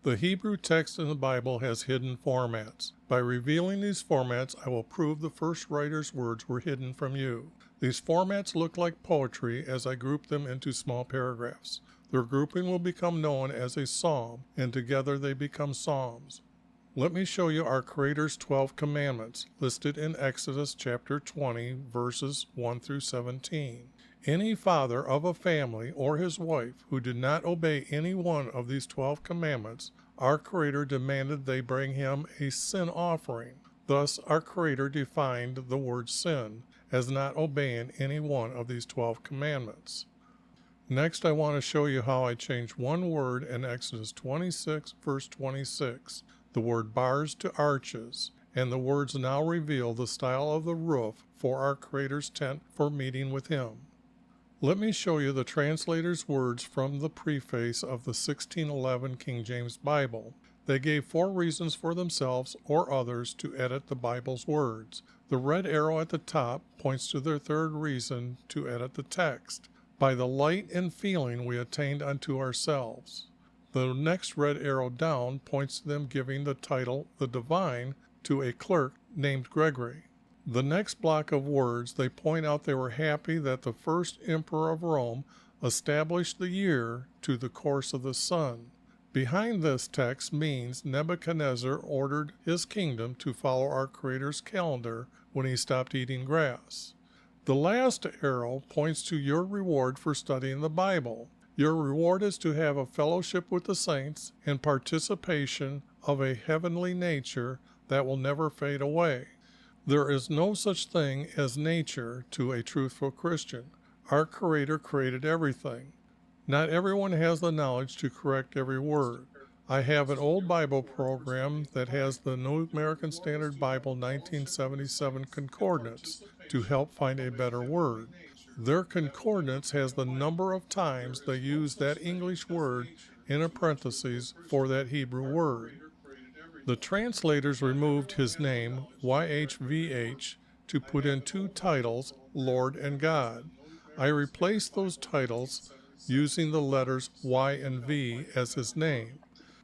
The Hebrew text in the Bible has hidden formats. By revealing these formats, I will prove the first writer's words were hidden from you. These formats look like poetry as I group them into small paragraphs. Their grouping will become known as a psalm, and together they become psalms. Let me show you our Creator's 12 commandments, listed in Exodus chapter 20, verses 1 through 17. Any father of a family or his wife who did not obey any one of these 12 commandments, our Creator demanded they bring him a sin offering. Thus, our Creator defined the word sin as not obeying any one of these 12 commandments. Next, I want to show you how I changed one word in Exodus 26, verse 26, the word bars to arches, and the words now reveal the style of the roof for our Creator's tent for meeting with Him. Let me show you the translator's words from the preface of the 1611 King James Bible. They gave 4 reasons for themselves or others to edit the Bible's words. The red arrow at the top points to their 3rd reason to edit the text. By the light and feeling we attained unto ourselves. The next red arrow down points to them giving the title, the Divine, to a clerk named Gregory. The next block of words, they point out they were happy that the first emperor of Rome established the year to the course of the sun. Behind this text means Nebuchadnezzar ordered his kingdom to follow our Creator's calendar when he stopped eating grass. The last arrow points to your reward for studying the Bible. Your reward is to have a fellowship with the saints and participation of a heavenly nature that will never fade away. There is no such thing as nature to a truthful Christian. Our Creator created everything. Not everyone has the knowledge to correct every word. I have an old Bible program that has the New American Standard Bible 1977 concordance to help find a better word. Their concordance has the number of times they use that English word in a parenthesis for that Hebrew word. The translators removed his name, YHVH, to put in 2 titles, Lord and God. I replaced those titles using the letters Y and V as his name,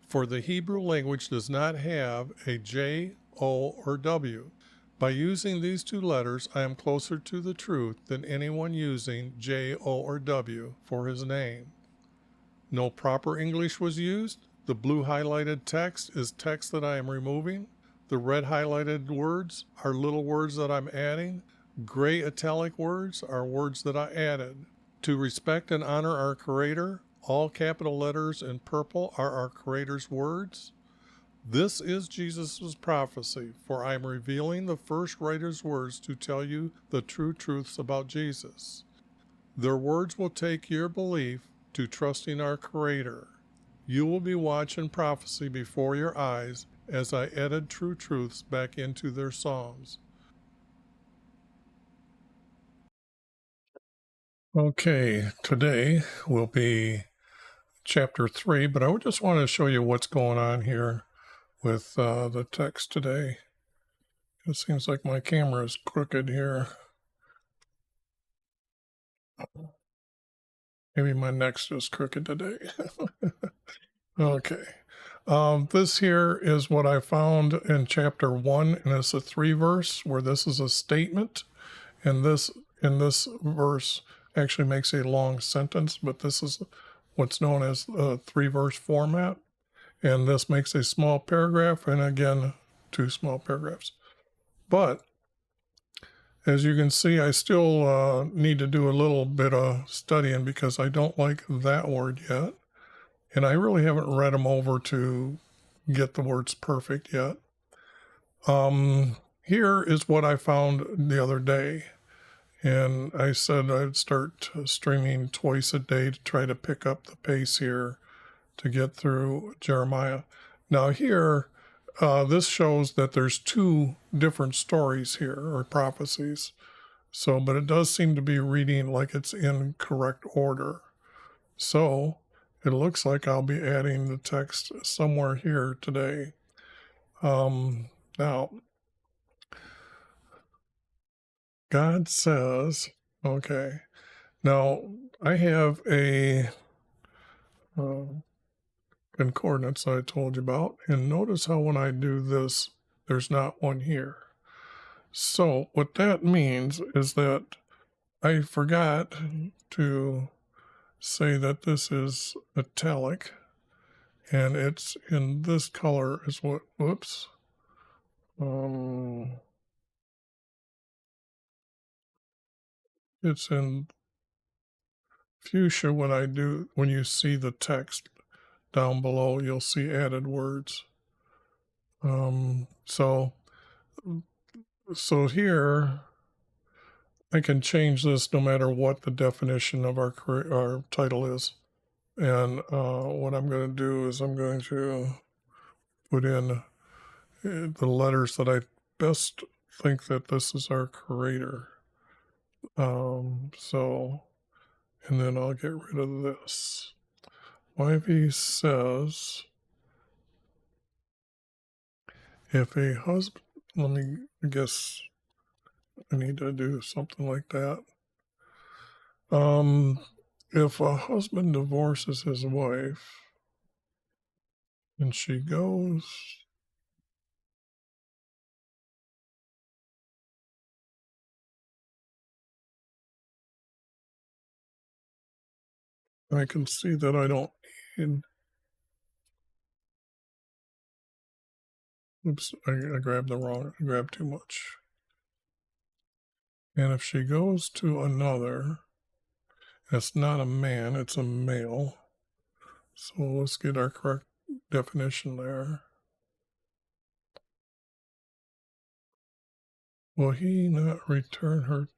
for the Hebrew language does not have a J, O, or W. By using these 2 letters, I am closer to the truth than anyone using J, O, or W for his name. No proper English was used. The blue highlighted text is text that I am removing. The red highlighted words are little words that I'm adding. Gray italic words are words that I added. To respect and honor our Creator, all capital letters in purple are our Creator's words. This is Jesus' prophecy, for I am revealing the first writer's words to tell you the true truths about Jesus. Their words will take your belief to trusting our Creator. You will be watching prophecy before your eyes as I edit true truths back into their psalms. Okay, today will be chapter 3, but I just want to show you what's going on here with the text today. It seems like my camera is crooked here. Maybe my neck's just crooked today. Okay. This here is what I found in chapter 1, and it's a 3 verse where this is a statement, and this in this verse actually makes a long sentence, but this is what's known as a 3 verse format, and this makes a small paragraph and again 2 small paragraphs. But as you can see, I still need to do a little bit of studying because I don't like that word yet. And I really haven't read them over to get the words perfect yet. Here is what I found the other day. And I said I'd start streaming twice a day to try to pick up the pace here to get through Jeremiah. Now here, this shows that there's 2 different stories here, or prophecies. So, but it does seem to be reading like it's in correct order. So, it looks like I'll be adding the text somewhere here today. Now, God says, okay, now I have a, God concordance I told you about. And notice how when I do this, there's not one here. So what that means is that I forgot to say that this is italic, and it's in this color is what, whoops. It's in fuchsia when you see the text down below, you'll see added words. So here I can change this no matter what the definition of our title is. And what I'm going to do is I'm going to put in the letters that I best think that this is our creator. And then I'll get rid of this. YV says, if a husband, let me guess, I need to do something like that. If a husband divorces his wife and she goes, I can see that I don't need, oops, I grabbed I grabbed too much. And if she goes to another, it's not a man, it's a male. So let's get our correct definition there. Will he not return her?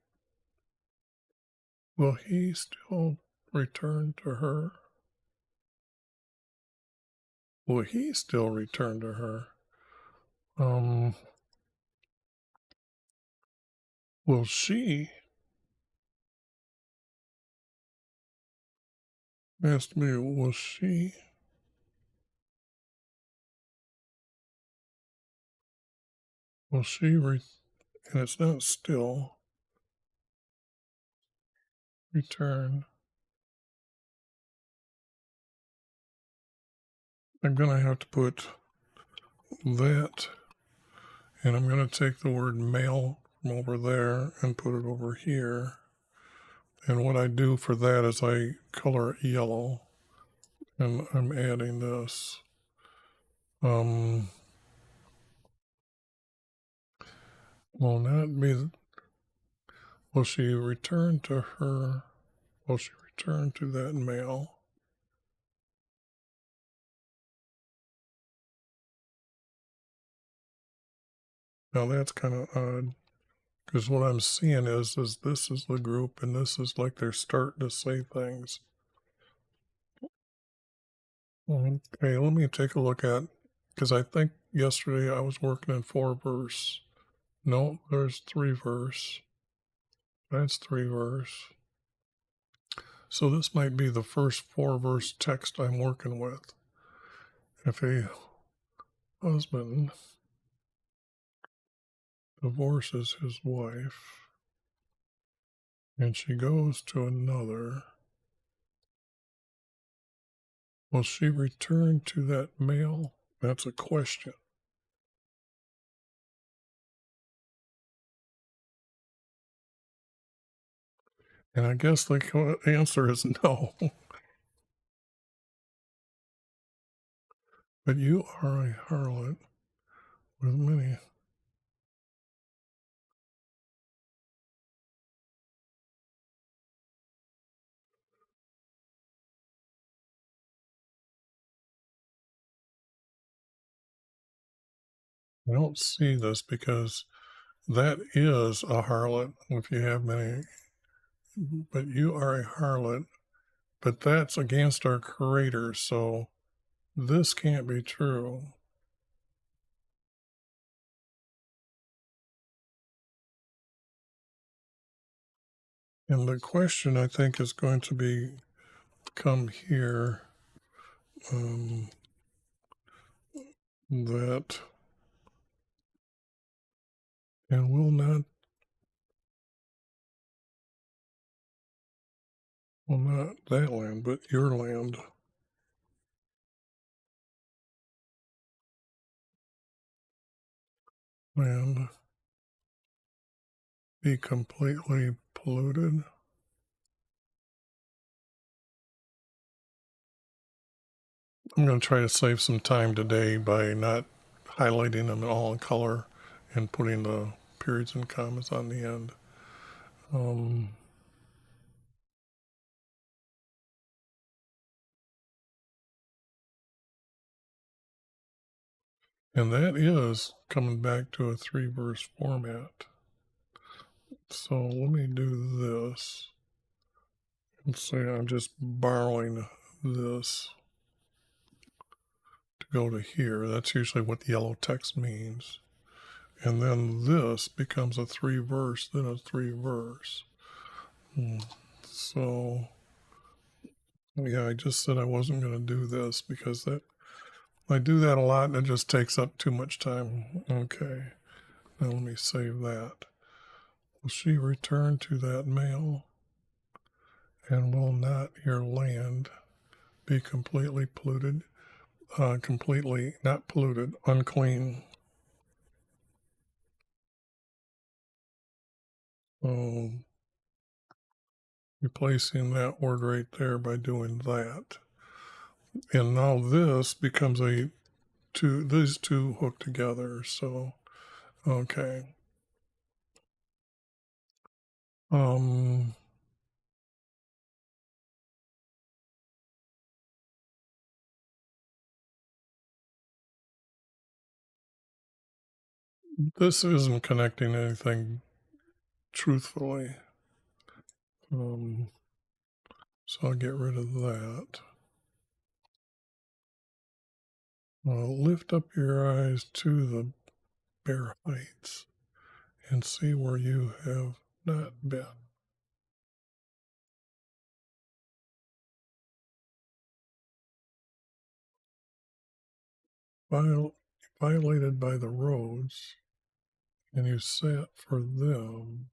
Will he still return to her? Will he still return to her? Will she? Asked me, will she? Will she and it's not still return. I'm going to have to put that, and I'm going to take the word male from over there and put it over here. And what I do for that is I color it yellow, and I'm adding this. Will not be, will she return to her? Will she return to that male? Now that's kind of odd, because what I'm seeing is this is the group, and this is like they're starting to say things. Okay, let me take a look at, because I think yesterday I was working in 4 verse. No, there's 3 verse. That's 3 verse. So this might be the first 4 verse text I'm working with. If a husband divorces his wife and she goes to another, will she return to that male? That's a question. And I guess the answer is no. But you are a harlot with many. I don't see this because that is a harlot if you have many, but you are a harlot, but that's against our creator, so this can't be true. And the question I think is going to be come here that and will not that land, but your land. land be completely polluted. I'm going to try to save some time today by not highlighting them all in color and putting the periods and commas on the end. And that is coming back to a 3-verse format. So let me do this and say I'm just borrowing this to go to here. That's usually what the yellow text means. And then this becomes a 3-verse, then a 3-verse. So, yeah, I just said I wasn't going to do this because I do that a lot and it just takes up too much time. Okay, now let me save that. Will she return to that male? And will not your land be completely polluted? Completely, not polluted, unclean. Replacing that word right there by doing that. And now this becomes these two hook together. So, okay. This isn't connecting anything truthfully. So I'll get rid of that. Lift up your eyes to the bare heights and see where you have not been. Violated by the roads, and you sat for them.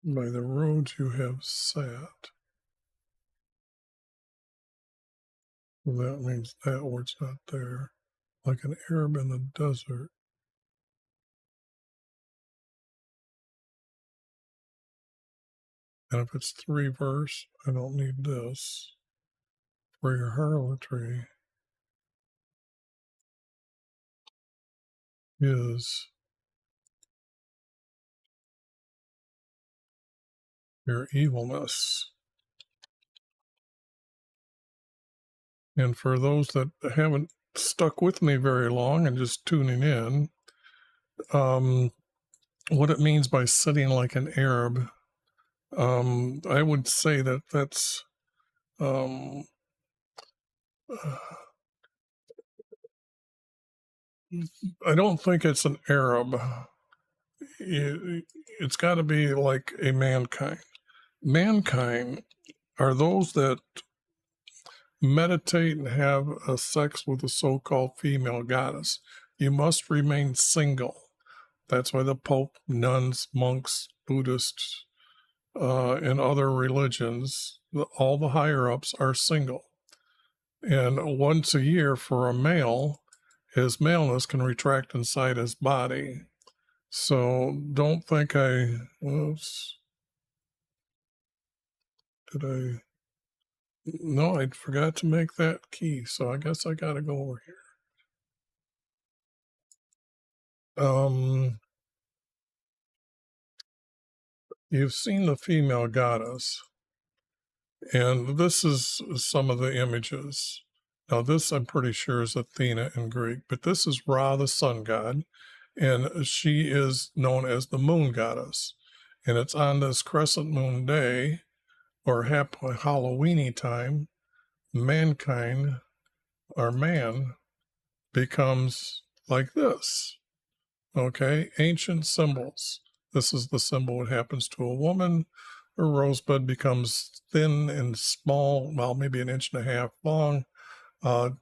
By the roads you have sat. Well, that means that word's not there. Like an Arab in the desert. And if it's 3-verse, I don't need this. For your harlotry is your evilness. And for those that haven't stuck with me very long and just tuning in, what it means by sitting like an Arab, I would say that's I don't think it's an Arab. It's got to be like a mankind. Mankind are those that meditate and have a sex with a so-called female goddess. You must remain single. That's why the Pope, nuns, monks, Buddhists, and other religions, all the higher-ups are single. And once a year for a male, his maleness can retract inside his body. So don't think no, I forgot to make that key. So I guess I got to go over here. You've seen the female goddess, and this is some of the images. Now, this I'm pretty sure is Athena in Greek, but this is Ra, the sun god, and she is known as the moon goddess. And it's on this crescent moon day, or Halloweeny time, mankind, or man, becomes like this. Okay, ancient symbols. This is the symbol that happens to a woman. Her rosebud becomes thin and small, well, maybe 1.5 inches long.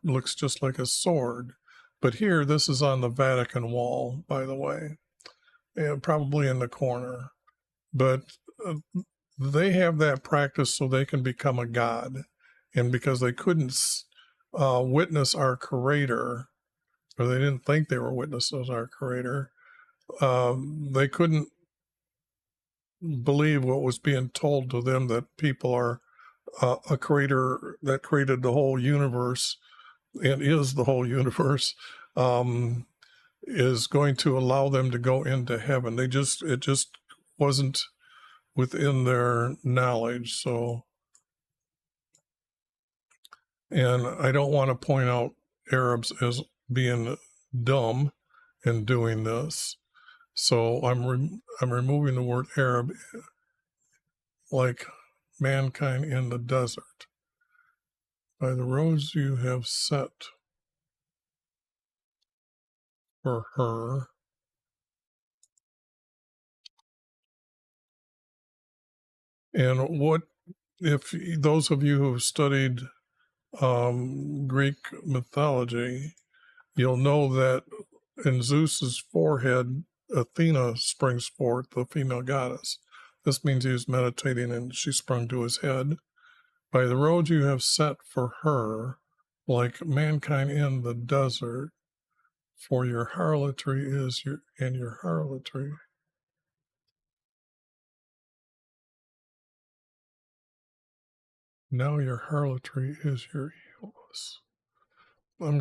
Looks just like a sword. But here, this is on the Vatican wall, by the way, and probably in the corner. But they have that practice so they can become a god. And because they couldn't witness our Creator, or they didn't think they were witnesses our Creator. They couldn't believe what was being told to them, that people are a creator that created the whole universe and is the whole universe, is going to allow them to go into heaven. It just wasn't within their knowledge. So, and I don't want to point out Arabs as being dumb in doing this. So I'm removing the word Arab, like mankind in the desert. By the roads you have set for her. And what if those of you who've studied Greek mythology, you'll know that in Zeus's forehead, Athena springs forth, the female goddess. This means he was meditating and she sprung to his head. By the road you have set for her, like mankind in the desert, for your harlotry is your harlotry. Now your harlotry is your evilness. I'm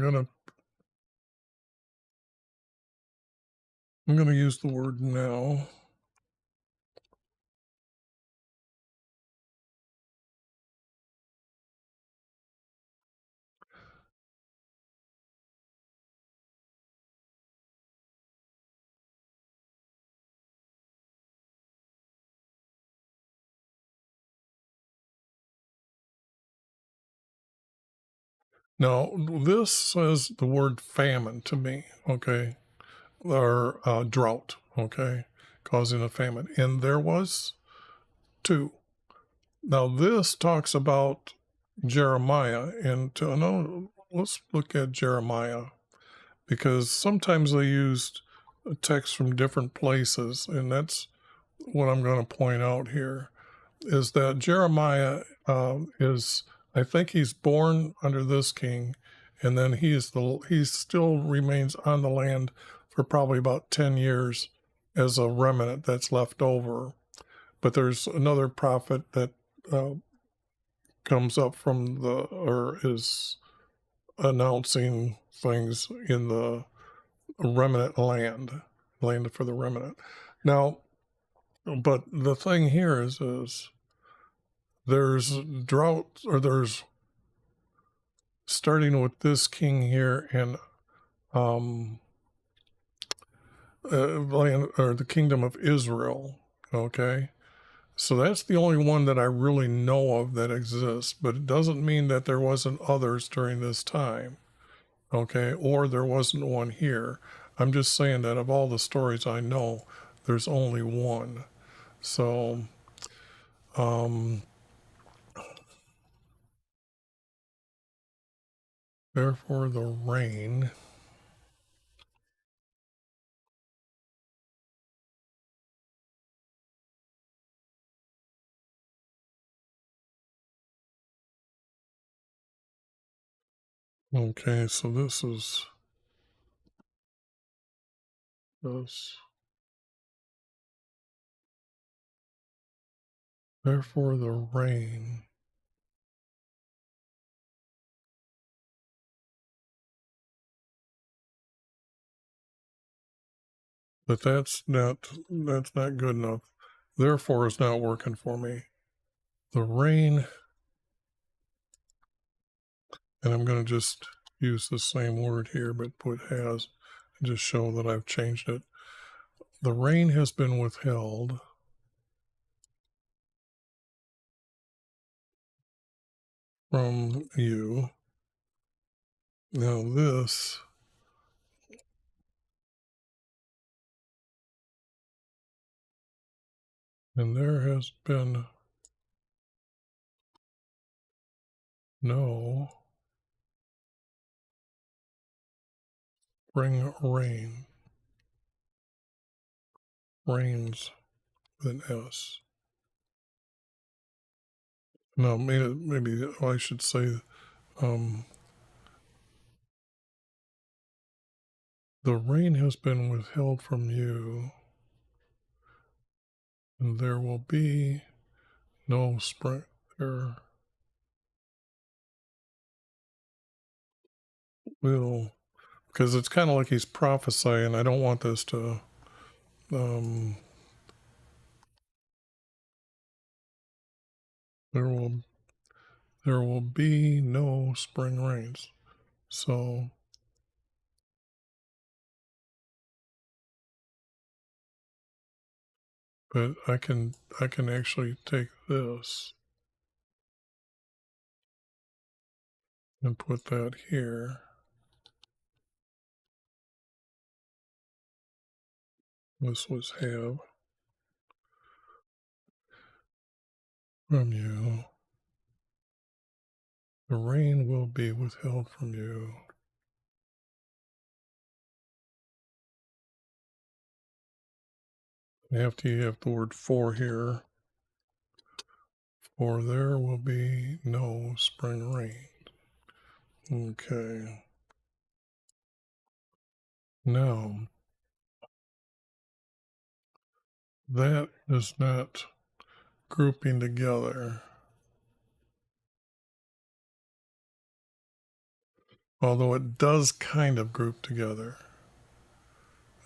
gonna use the word now. Now, this says the word famine to me, okay, or drought, okay, causing a famine. And there was two. Now, this talks about Jeremiah, and let's look at Jeremiah, because sometimes they used a text from different places, and that's what I'm going to point out here. Is that Jeremiah I think he's born under this king, and then he still remains on the land for probably about 10 years as a remnant that's left over. But there's another prophet that comes up or is announcing things in the remnant land for the remnant. Now, but the thing here is there's drought, or there's, starting with this king here, and land, or the kingdom of Israel. Okay, so that's the only one that I really know of that exists, but it doesn't mean that there wasn't others during this time. Okay, or there wasn't one here. I'm just saying that of all the stories I know, there's only one. So therefore the rain. Okay, so this is this. Therefore the rain. But that's not good enough. Therefore is not working for me. The rain, and I'm going to just use the same word here, but put has, and just show that I've changed it. The rain has been withheld from you. Now this, and there has been no spring rain. Rains with an S. No, maybe I should say The rain has been withheld from you, and there will be no spring. There will, because it's kind of like he's prophesying. I don't want this to, there will be no spring rains. So, but I can actually take this and put that here. This was have from you. The rain will be withheld from you. After you have the word for here, for there will be no spring rain. Okay. Now, that is not grouping together, although it does kind of group together.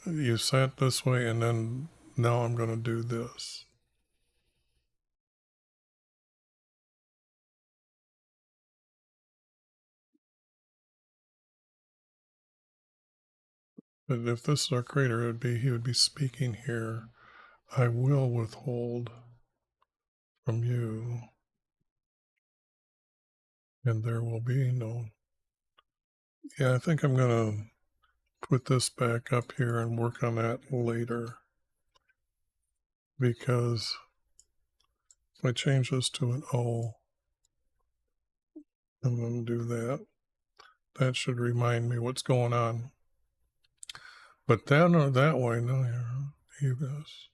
You sat this way, and then now I'm going to do this. But if this is our creator, he would be speaking here. I will withhold from you, and there will be no. Yeah, I think I'm going to put this back up here and work on that later, because if I change this to an O, I'm going to do that. That should remind me what's going on. But that or that way, no, here, this.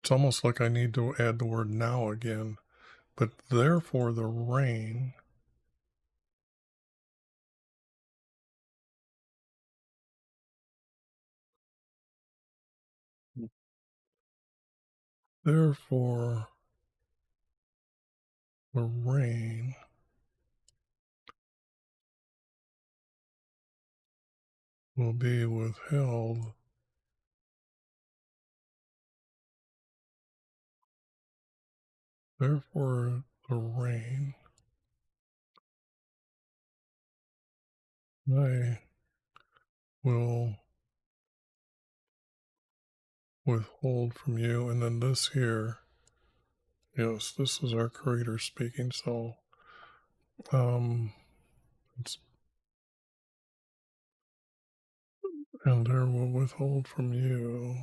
It's almost like I need to add the word now again. But therefore the rain therefore the rain will be withheld therefore the rain I will withhold from you. And then this here, yes, this is our creator speaking. So it's, and there will withhold from you.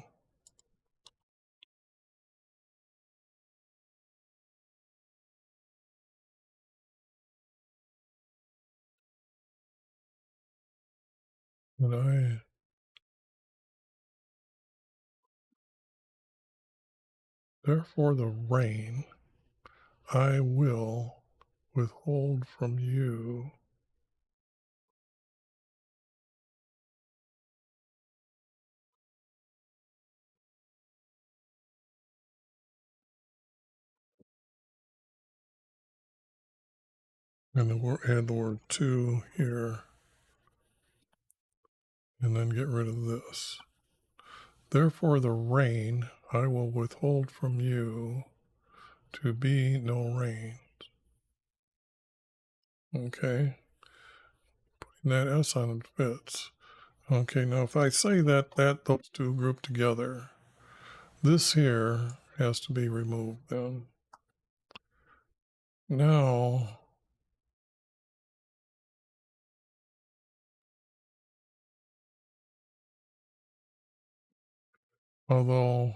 And therefore the rain I will withhold from you. And then we'll add the word to here, and then get rid of this. Therefore the rain I will withhold from you, to be no rain. Okay, putting that S on it fits. Okay, now if I say that those two group together, this here has to be removed then. Now, although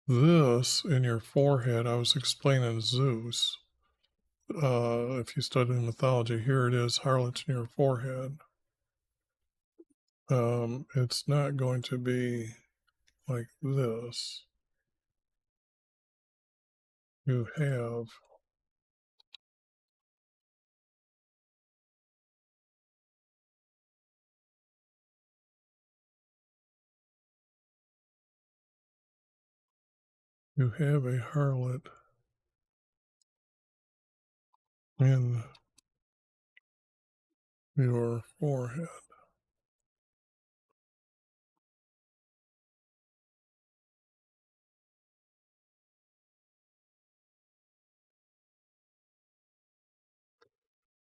this in your forehead, I was explaining Zeus. If you study mythology, here it is, harlots in your forehead. It's not going to be like this, you have a harlot in your forehead.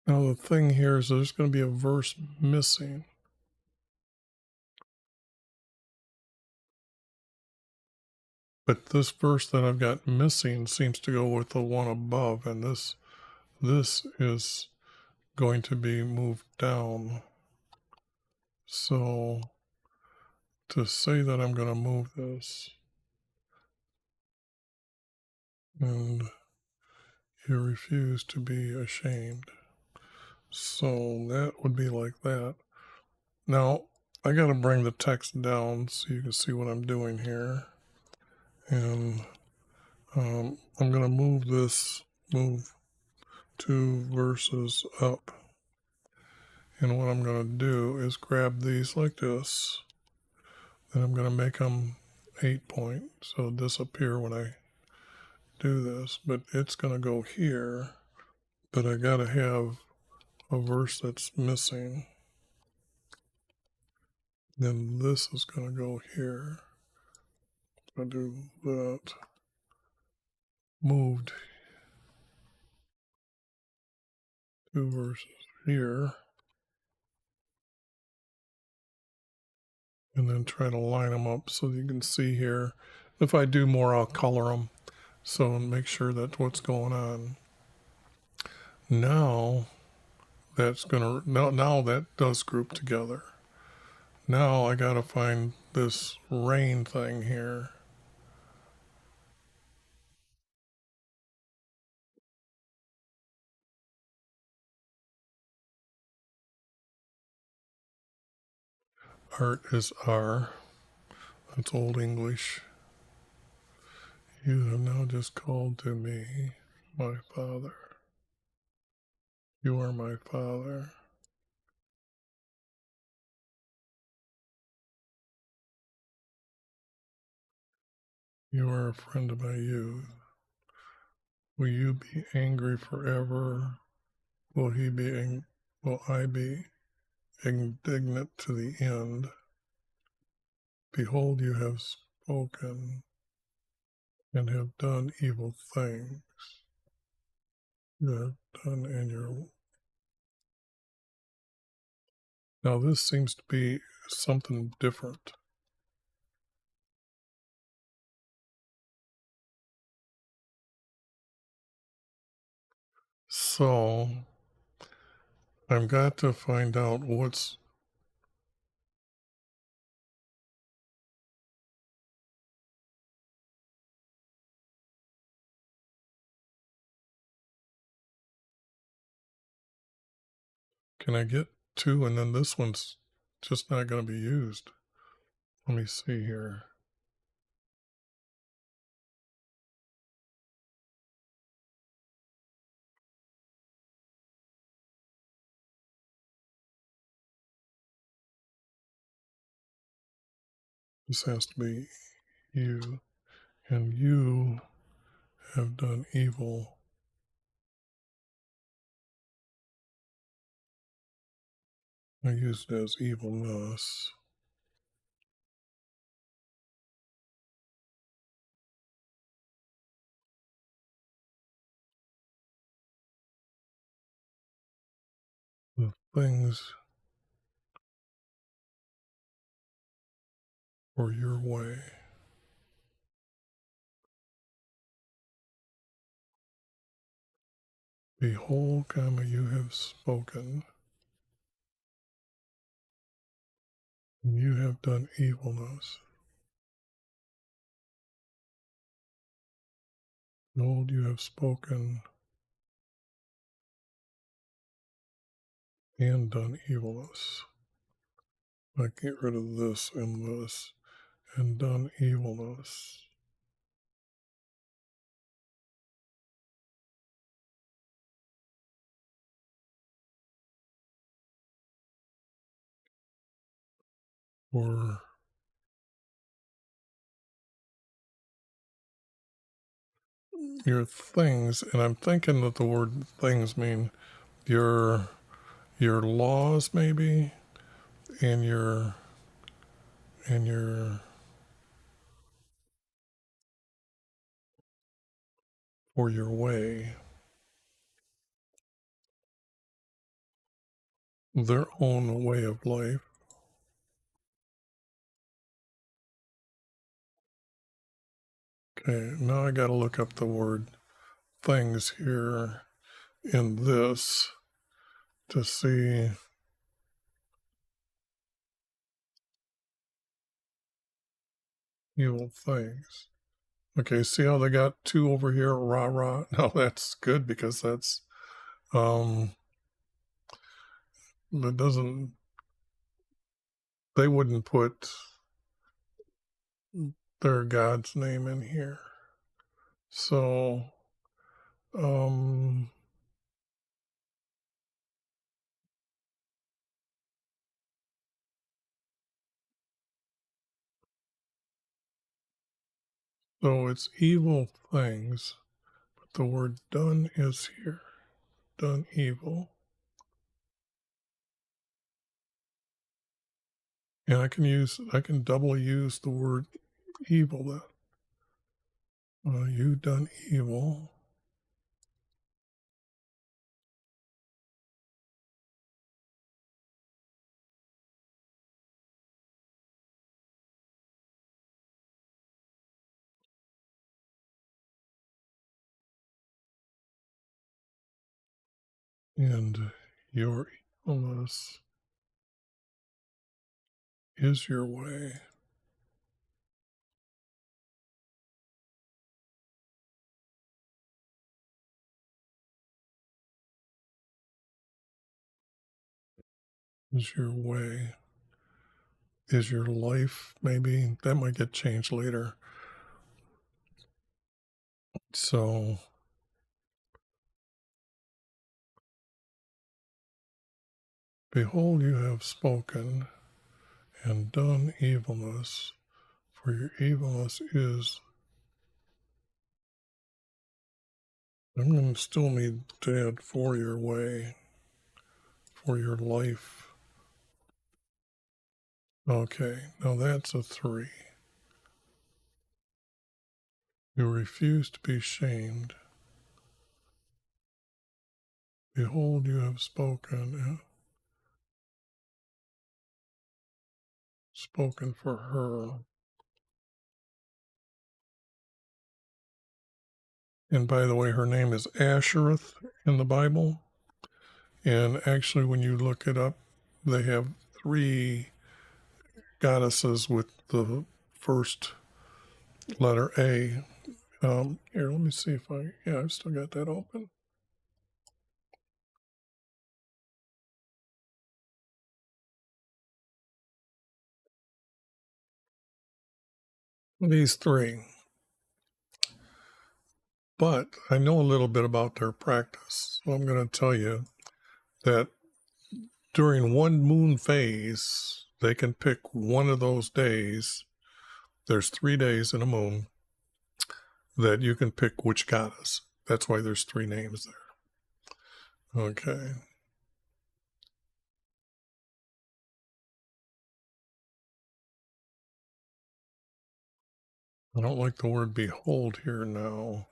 Now the thing here is there's going to be a verse missing. But this verse that I've got missing seems to go with the one above, and this is going to be moved down. So to say that I'm going to move this, and you refuse to be ashamed. So that would be like that. Now, I got to bring the text down so you can see what I'm doing here. And I'm going to move 2 verses up. And what I'm going to do is grab these like this. Then I'm going to make them 8 point. So disappear when I do this. But it's going to go here. But I got to have a verse that's missing. Then this is going to go here. I do that. Moved 2 verses here. And then try to line them up so you can see here. If I do more, I'll color them. So make sure that's what's going on. Now now that does group together. Now I gotta find this rain thing here. Art is R. That's Old English. You have now just called to me, my Father. You are my Father. You are a friend of my youth. Will you be angry forever? Will I be indignant to the end? Behold, you have spoken and have done evil things. You have done in your. Now this seems to be something different. So I've got to find out what's. Can I get 2 and then this one's just not going to be used? Let me see here. This has to be you, and you have done evil. I used it as evilness. The things for your way. Behold, you have spoken, and you have done evilness. Behold, you have spoken and done evilness. I get rid of this and this, and done evilness. Or your things, and I'm thinking that the word things mean your laws maybe, and your or your way, their own way of life. Okay, now I got to look up the word things here in this to see evil things. Okay, see how they got two over here, rah rah. No, that's good because that's that doesn't, they wouldn't put their God's name in here. So um so it's evil things, but the word done is here. Done evil. And I can double use the word evil then. You done evil. And your evilness is your way. Is your way. Is your life, maybe? That might get changed later. So, behold, you have spoken and done evilness, for your evilness is. I'm going to still need to add for your way, for your life. Okay, now that's a 3. You refuse to be shamed. Behold, you have spoken for her. And by the way, her name is Ashereth in the Bible. And actually, when you look it up, they have 3 goddesses with the first letter A. Here, let me see if I've still got that open. These 3. But I know a little bit about their practice. So I'm going to tell you that during one moon phase, they can pick one of those days. There's 3 days in a moon that you can pick which goddess. That's why there's 3 names there. Okay. I don't like the word behold here now.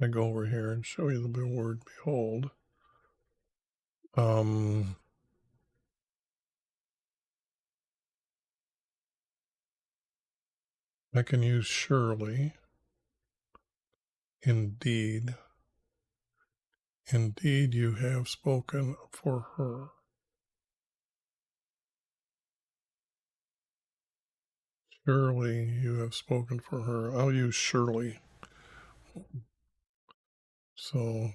I go over here and show you the word behold. I can use surely, indeed. Indeed, you have spoken for her. Surely you have spoken for her. I'll use surely So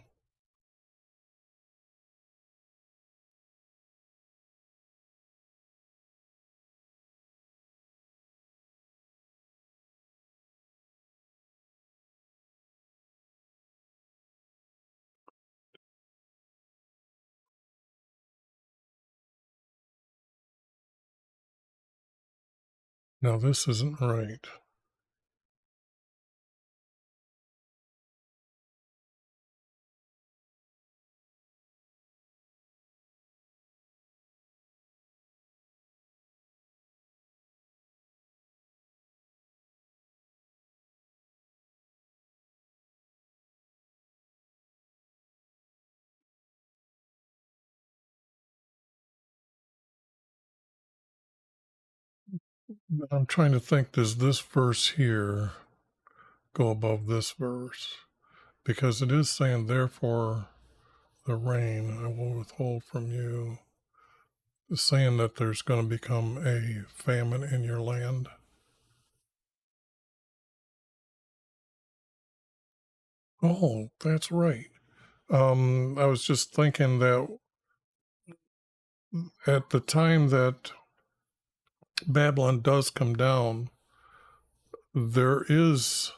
now this isn't right. I'm trying to think, does this verse here go above this verse? Because it is saying, therefore, the rain I will withhold from you. It's saying that there's going to become a famine in your land. Oh, that's right. I was just thinking that at the time that Babylon does come down, there is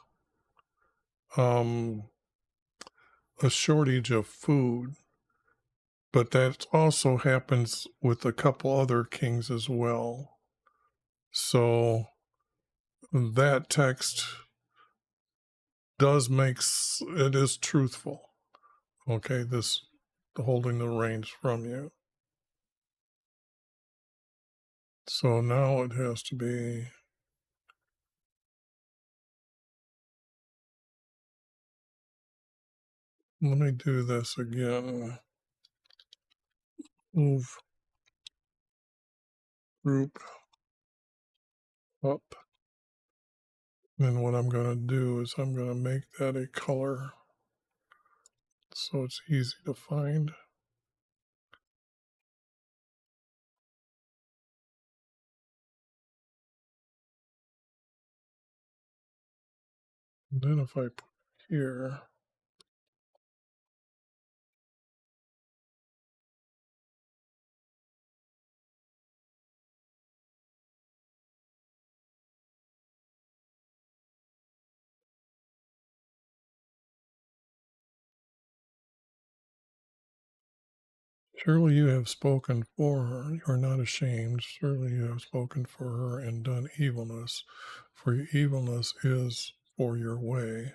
um, a shortage of food, but that also happens with a couple other kings as well. So that text does it is truthful. Okay, this holding the reins from you. So now it has to be, let me do this again. Move group up. And what I'm going to do is I'm going to make that a color so it's easy to find. And then if I put here, surely you have spoken for her. You are not ashamed. Surely you have spoken for her and done evilness, for your evilness is for your way.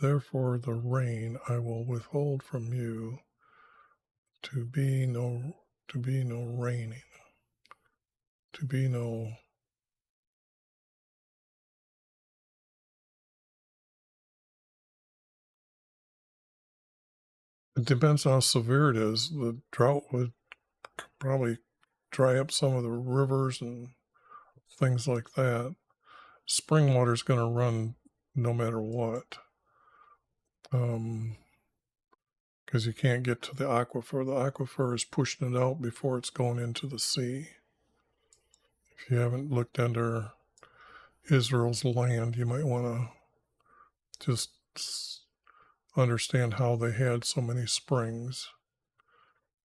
Therefore, the rain I will withhold from you to be no raining, to be no. It depends how severe it is. The drought would probably dry up some of the rivers and things like that. Spring water is going to run no matter what, because you can't get to the aquifer. The aquifer is pushing it out before it's going into the sea. If you haven't looked under Israel's land, you might want to just understand how they had so many springs.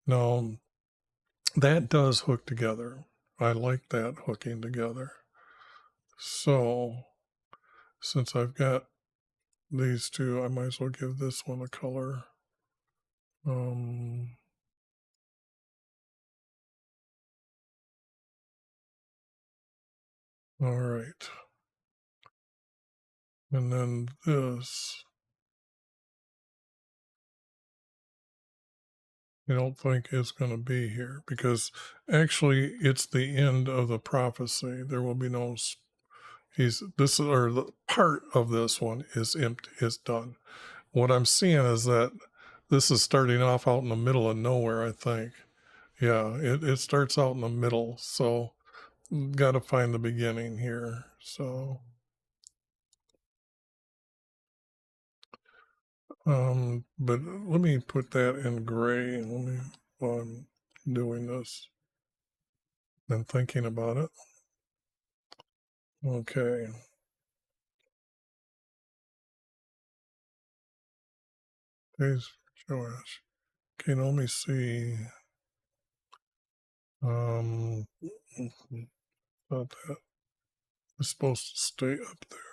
Now, that does hook together. I like that hooking together. So, since I've got these two, I might as well give this one a color. All right. And then this, I don't think is going to be here because actually it's the end of the prophecy. There will be no, the part of this one is empty, is done. What I'm seeing is that this is starting off out in the middle of nowhere, I think. Yeah, it starts out in the middle. So, got to find the beginning here. So, but let me put that in gray. While I'm doing this and thinking about it. Okay. Days for Joash. Okay, let me see. Um, thought that was supposed to stay up there.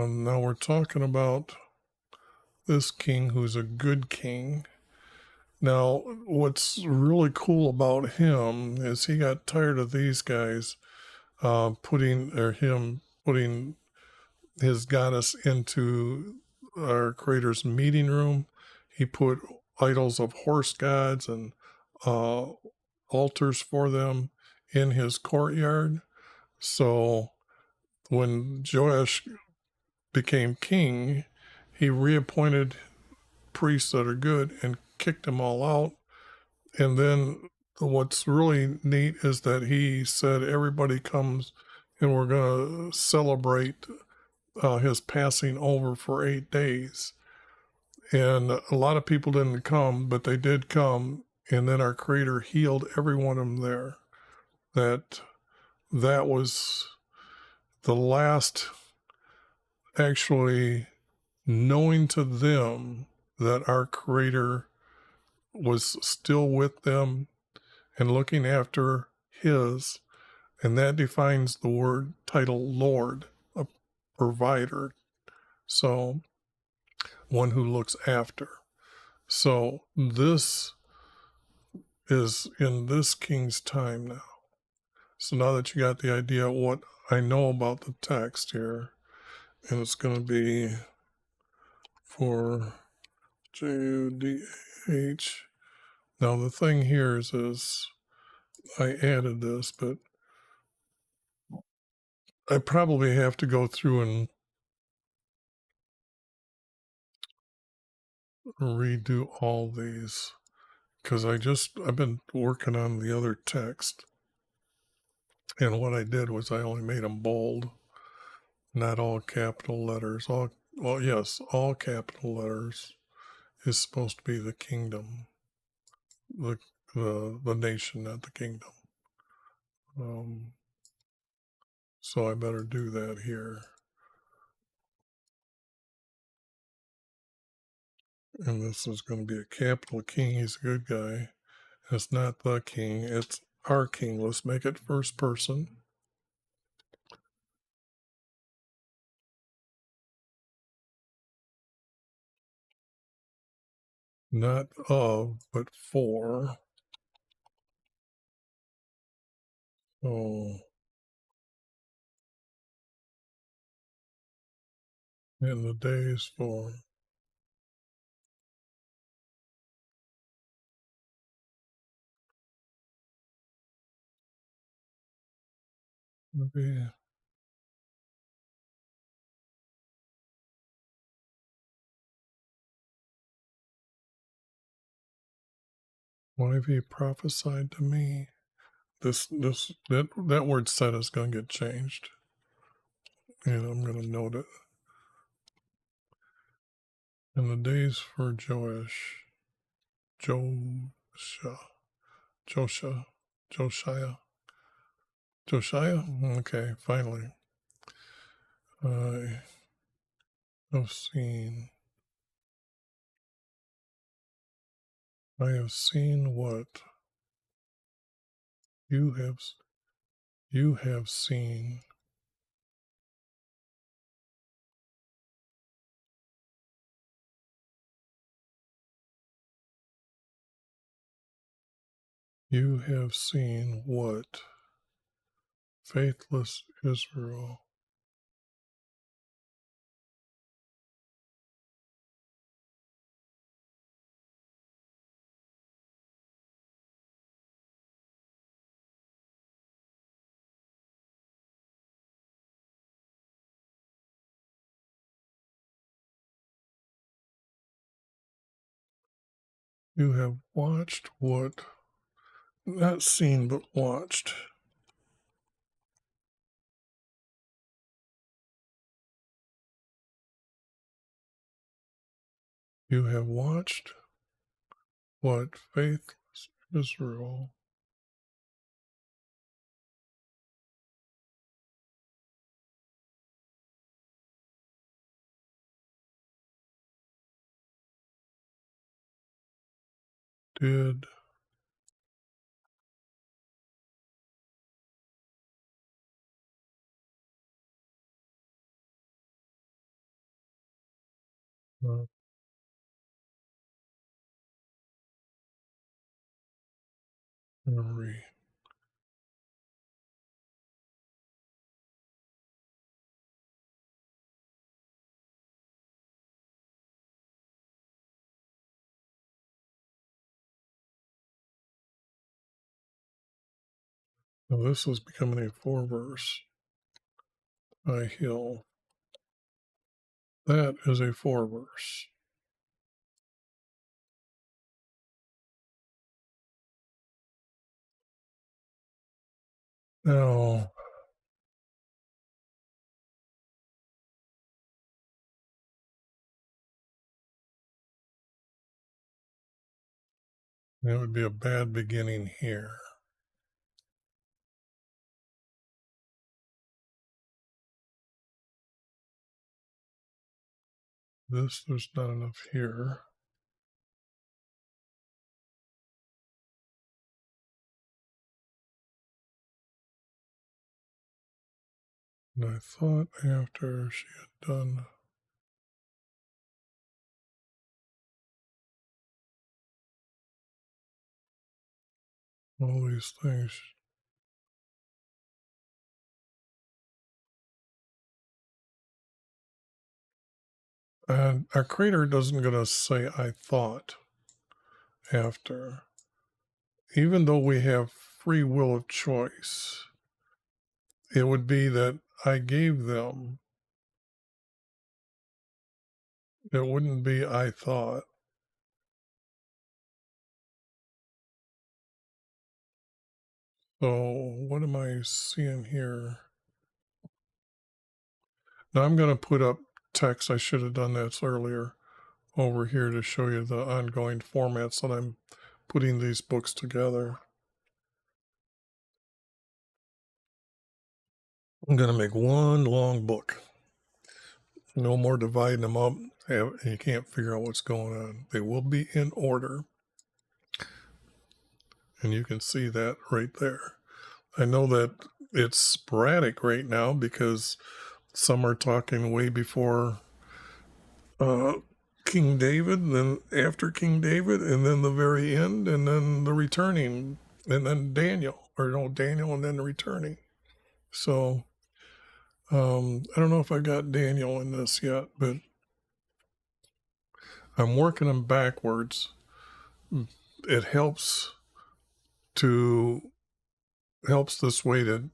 Now we're talking about this king who's a good king. Now, what's really cool about him is he got tired of these guys putting his goddess into our creator's meeting room. He put idols of horse gods and uh, altars for them in his courtyard. So when Joash became king, he reappointed priests that are good and kicked them all out. And then what's really neat is that he said, everybody comes and we're going to celebrate his passing over for 8 days. And a lot of people didn't come, but they did come. And then our creator healed every one of them there. That was the last, actually knowing to them that our creator was still with them and looking after his, and that defines the word title Lord, a provider. So one who looks after. So this is in this king's time now. So now that you got the idea of what I know about the text here, and it's going to be for JUDH. Now the thing here is I added this, but I probably have to go through and redo all these because I've been working on the other text, and what I did was I only made them bold, not all capital letters. All capital letters is supposed to be the kingdom, the the nation, not the kingdom. So I better do that here. And this is going to be a capital king. He's a good guy. It's not the king, it's our king. Let's make it first person. Not of, but for. So, in the days for. Maybe, why have you prophesied to me? That word said is going to get changed. And I'm going to note it. In the days for Joash, Josha, Josha, Josiah, Josiah? Okay, finally. I have seen, I have seen what you have, you have seen. You have seen what faithless Israel. You have watched what, not seen, but watched. You have watched what faithless Israel did not every. Now this is becoming a 4-verse. I hill. That is a 4-verse. Now, that would be a bad beginning here. This, there's not enough here. And I thought after she had done all these things, and our creator doesn't gonna say I thought after, even though we have free will of choice, it would be that I gave them. It wouldn't be I thought. So what am I seeing here? Now I'm going to put up text. I should have done that earlier over here to show you the ongoing formats that I'm putting these books together. I'm going to make one long book. No more dividing them up. You can't figure out what's going on. They will be in order. And you can see that right there. I know that it's sporadic right now because some are talking way before King David, then after King David, and then the very end, and then the returning, and then Daniel, or no, Daniel, and then the returning. So I don't know if I got Daniel in this yet, but I'm working them backwards. It helps this way to.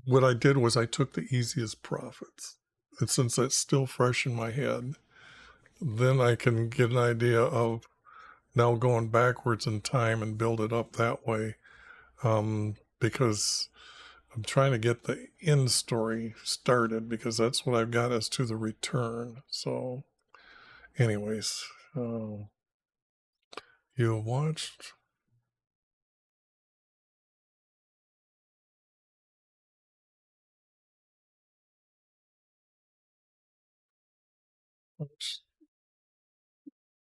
What I did was I took the easiest prophets, and since that's still fresh in my head, then I can get an idea of now going backwards in time and build it up that way. Because I'm trying to get the end story started because that's what I've got as to the return. So, anyways, you watched.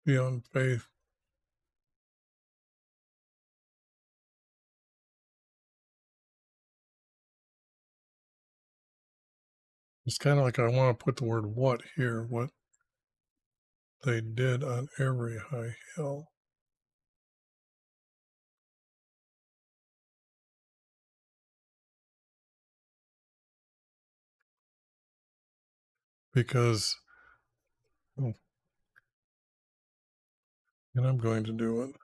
Beyond Faith. It's kind of like I want to put the word what here, what they did on every high hill. Because, and I'm going to do it.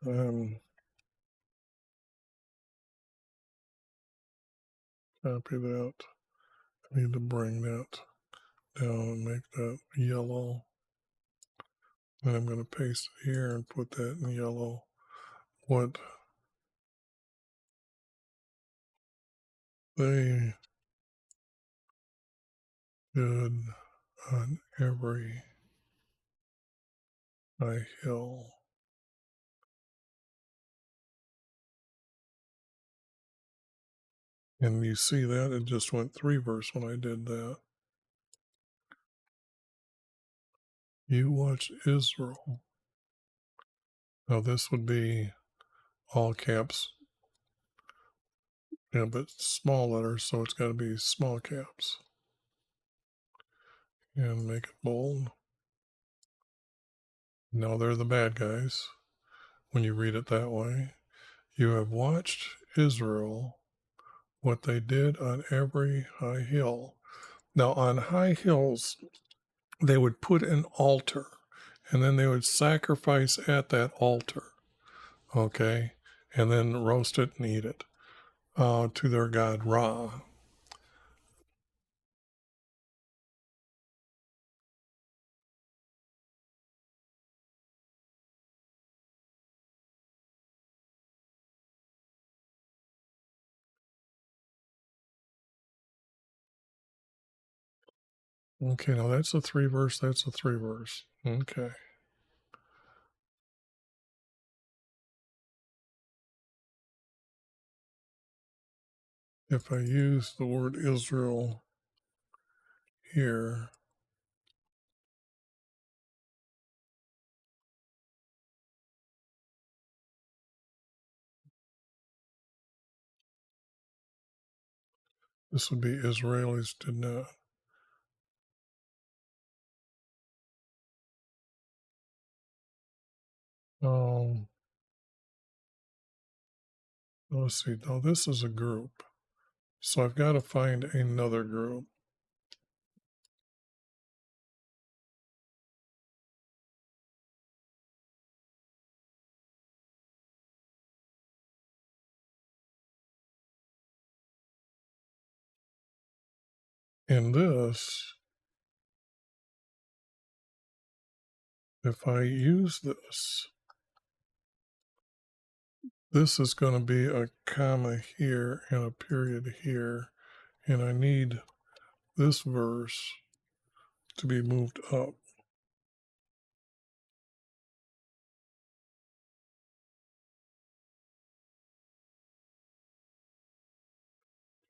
Copy that. I need to bring that down and make that yellow. Then I'm going to paste it here and put that in yellow. What they did on every high hill. And you see that it just went 3 verse when I did that. You watch Israel. Now this would be all caps. Yeah, but small letters, so it's got to be small caps. And make it bold. Now they're the bad guys when you read it that way. You have watched Israel, what they did on every high hill. Now, on high hills, they would put an altar and then they would sacrifice at that altar, okay, and then roast it and eat it to their god Ra. Okay, now that's a 3 verse, that's a 3 verse. Okay. If I use the word Israel here, this would be Israelis did not. Um, let's see. Now this is a group, so I've got to find another group. And this, if I use this is going to be a comma here and a period here, and I need this verse to be moved up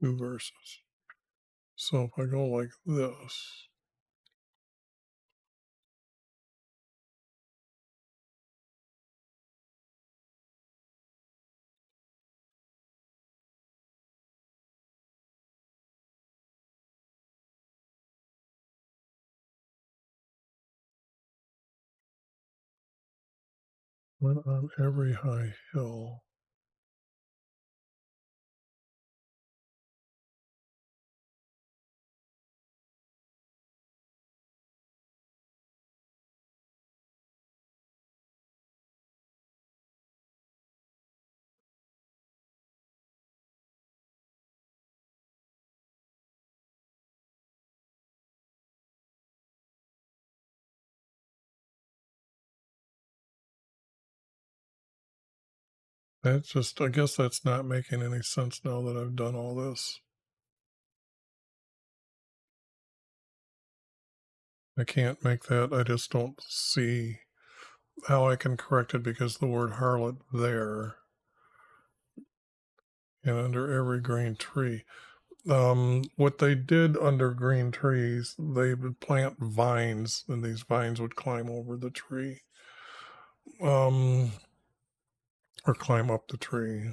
2 verses. So if I go like this, went on every high hill. That's just, I guess that's not making any sense now that I've done all this. I can't make that. I just don't see how I can correct it because the word harlot there and under every green tree. What they did under green trees, they would plant vines and these vines would climb over the tree or climb up the tree.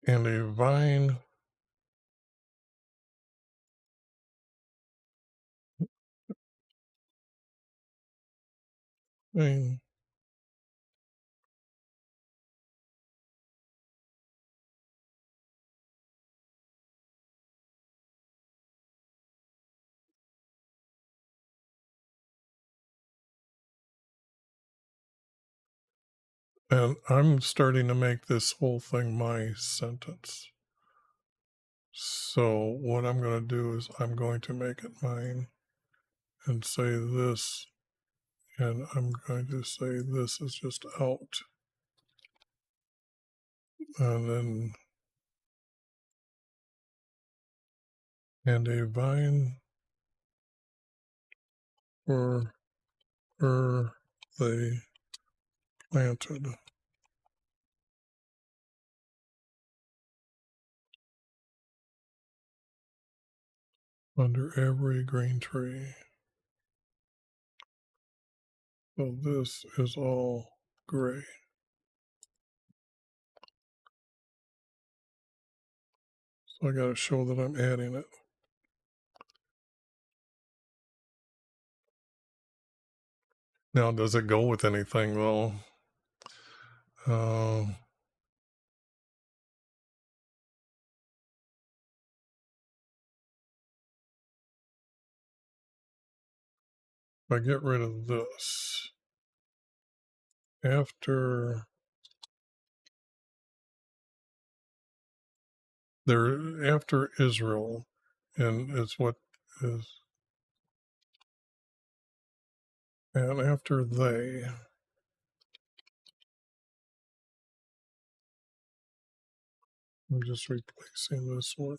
And a vine, and I'm starting to make this whole thing my sentence. So what I'm going to do is I'm going to make it mine and say this, and I'm going to say this is just out. And then, and a vine for her they planted. under every green tree. So this is all gray. So I got to show that I'm adding it. Now, does it go with anything though? If I get rid of this, after Israel, and it's what is, and after they, I'm just replacing this one.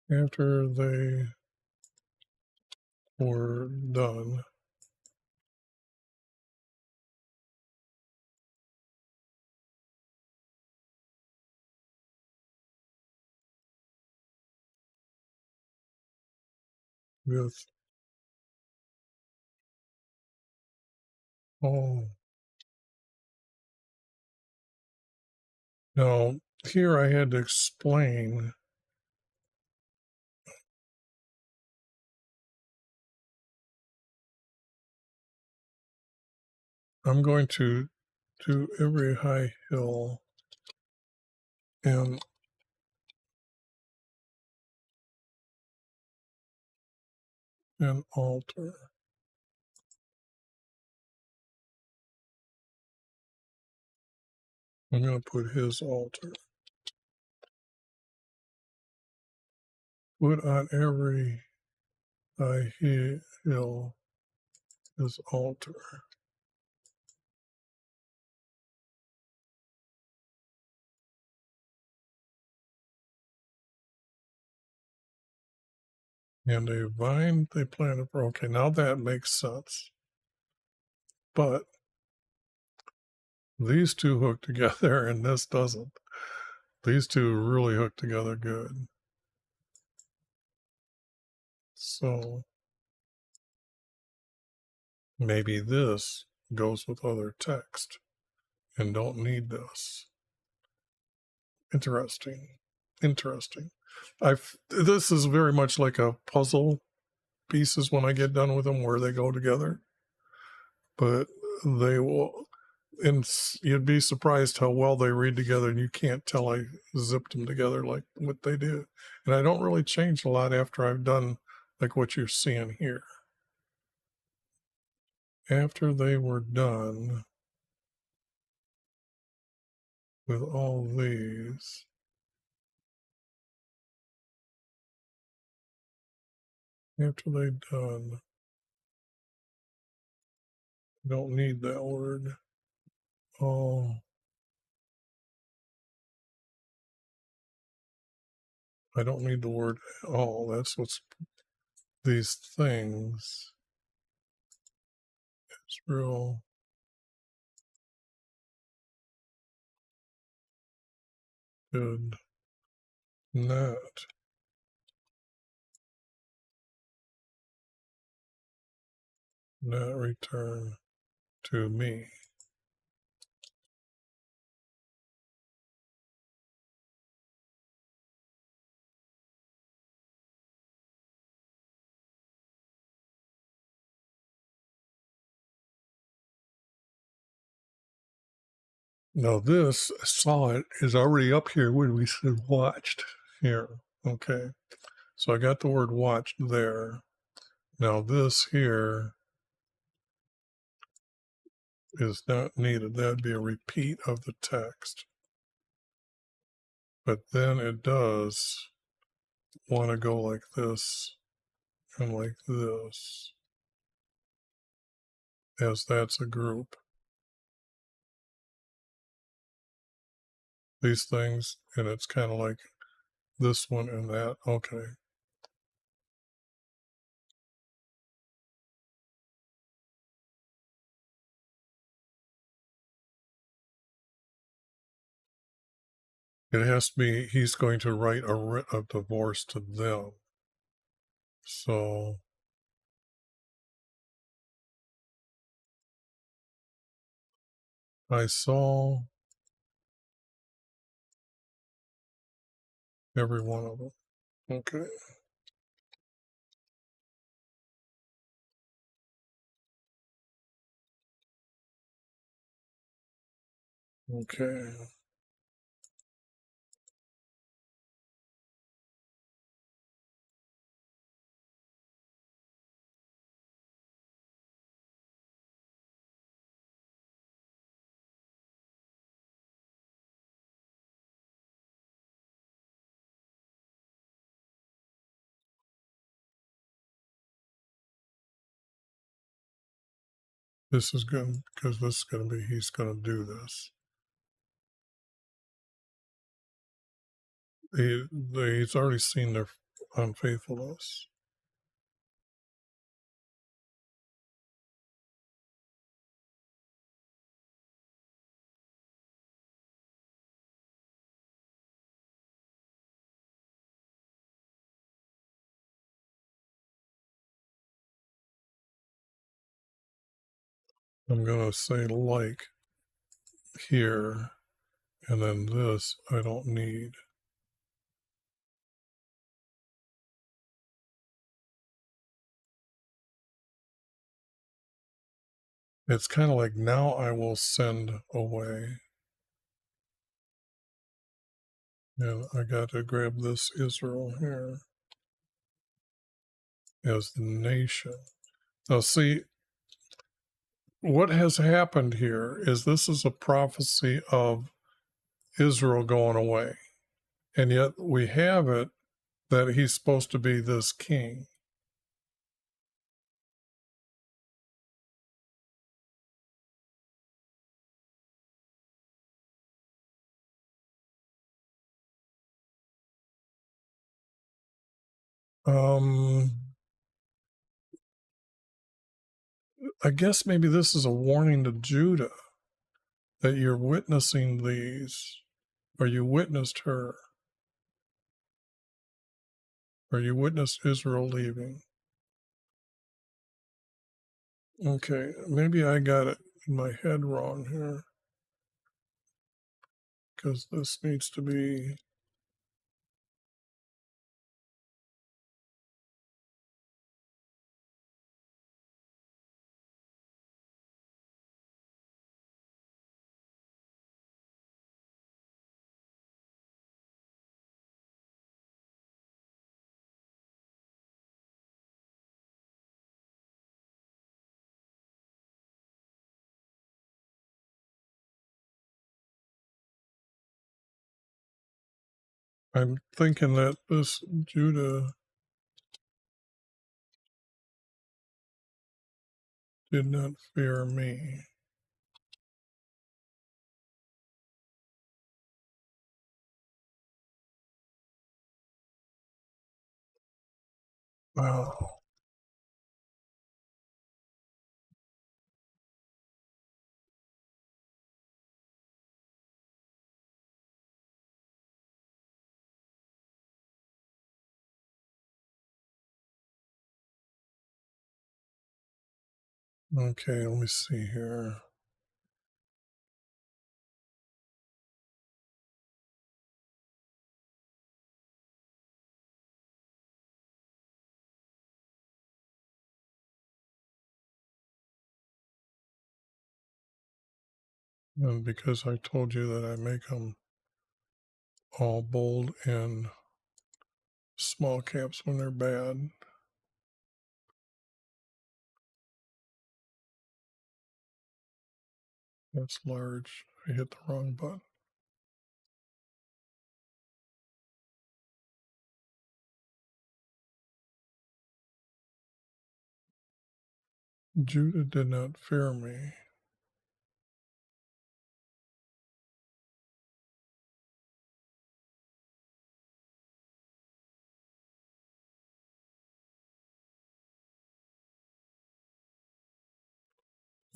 After they were done with all. Now, here I had to explain. I'm going to do every high hill and an altar. I'm going to put his altar. Put on every high hill his altar. And a vine they planted for. Okay, now that makes sense. But these two hook together and this doesn't. These two really hook together good. So maybe this goes with other text and don't need this. Interesting. Interesting. This is very much like a puzzle pieces when I get done with them where they go together. But they will, and you'd be surprised how well they read together, and you can't tell I zipped them together like what they do. And I don't really change a lot after I've done like what you're seeing here. After they were done with all these, after they're done, don't need that word. Oh, I don't need the word all. That's what's these things. It's real. Did not return to me. Now this saw it is already up here when we said watched here. Okay. So I got the word watched there. Now this here is not needed. That'd be a repeat of the text. But then it does want to go like this and like this, as that's a group. These things, and it's kind of like this one and that. Okay. It has to be he's going to write a writ of divorce to them. So I saw every one of them. Okay. Okay. This is good because this is going to be, he's going to do this. He's already seen their unfaithfulness. I'm going to say like here, and then this I don't need. It's kind of like now I will send away. And I got to grab this Israel here as the nation. Now, see, what has happened here is this is a prophecy of Israel going away. And yet we have it that he's supposed to be this king. Um, I guess maybe this is a warning to Judah that you're witnessing these, or you witnessed her, or you witnessed Israel leaving. Okay, maybe I got it in my head wrong here because this needs to be. I'm thinking that this Judah did not fear me. Wow. Okay, let me see here. And because I told you that I make them all bold and small caps when they're bad. That's large. I hit the wrong button. Judah did not fear me.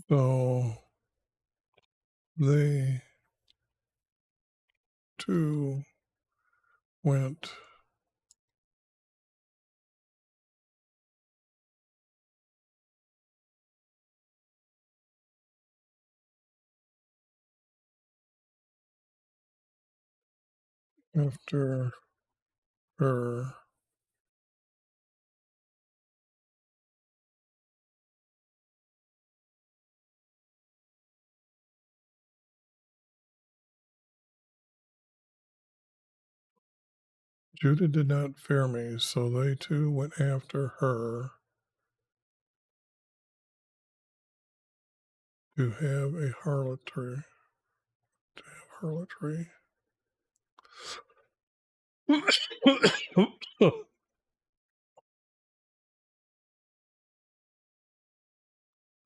So they two went after her. Judah did not fear me, so they too went after her to have a harlotry. Harlotry.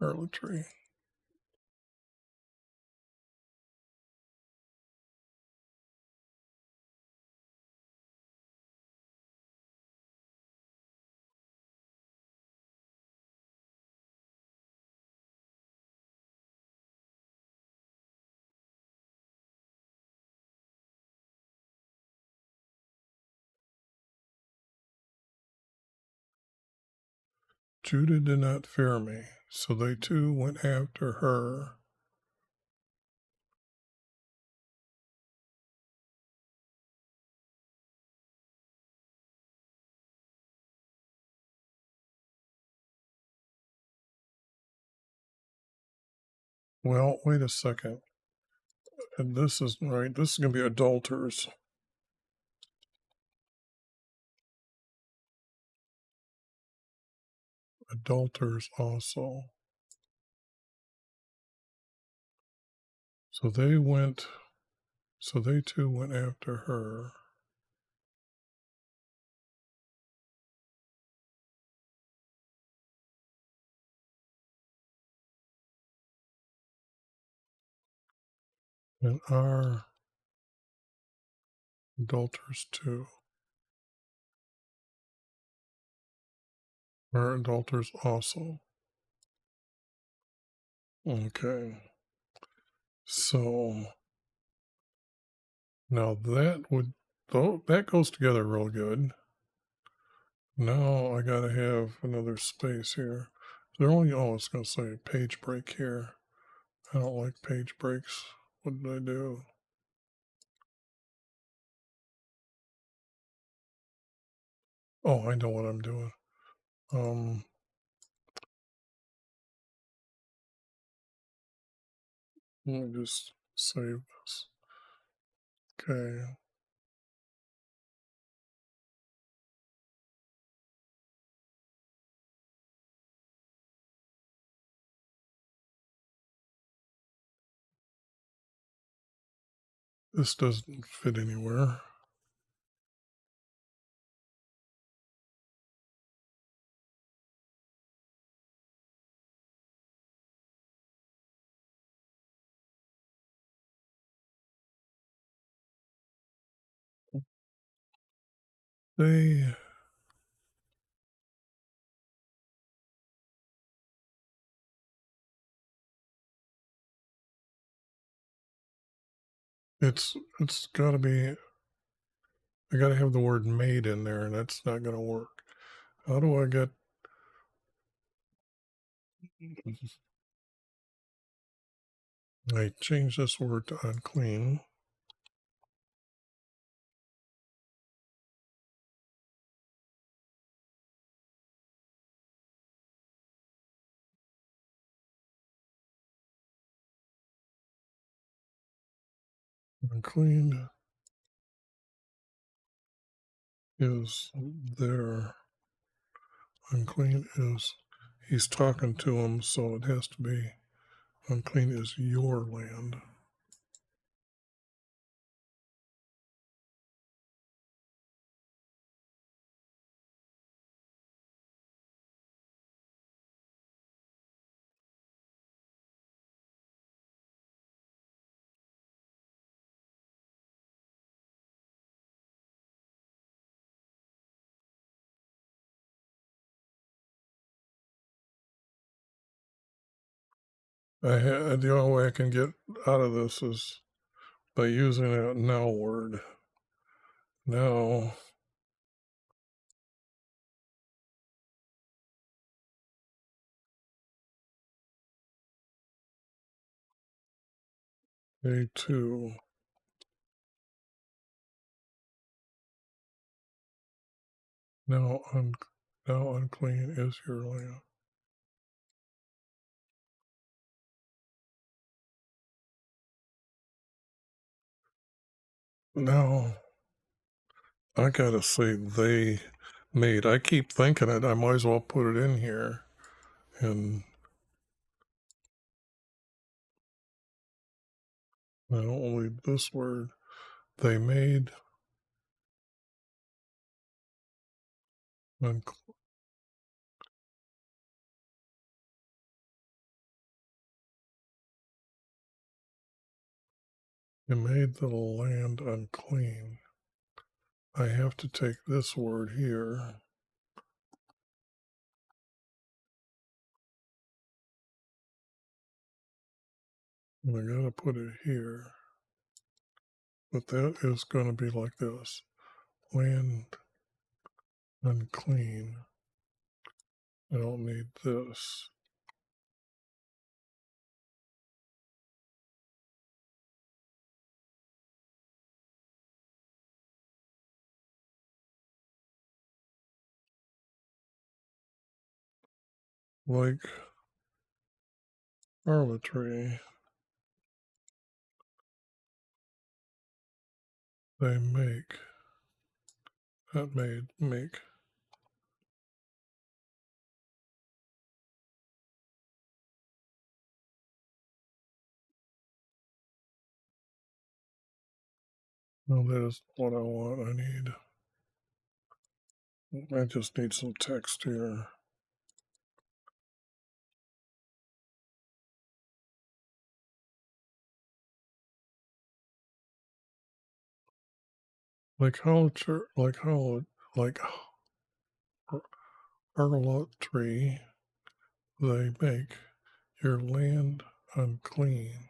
Harlotry. Judah did not fear me, so they too went after her. Well, wait a second. And this is right. This is going to be adulterers. Adulterers also. So they went, so they too went after her. And are adulterers too. Are adulterers also. Okay. So now that would, though, that goes together real good. Now I got to have another space here. They're only, oh, it's going to say page break here. I don't like page breaks. What did I do? Oh, I know what I'm doing. Let me just save this. Okay. This doesn't fit anywhere. They, it's got to be, I got to have the word made in there, and that's not going to work. How do I get, I change this word to unclean. Unclean is there. Unclean is, he's talking to him, so it has to be, unclean is your land. The only way I can get out of this is by using that now word. Now, A2. Now, now unclean is your land. Now, I gotta say they made. I keep thinking it. I might as well put it in here. And not only this word, they made they made the land unclean. I have to take this word here. And I gotta put it here. But that is gonna be like this. Land unclean. I don't need this. Like harlotry, they make. That made make. No, that is what I want. I just need some text here. Like harlotry, they make your land unclean.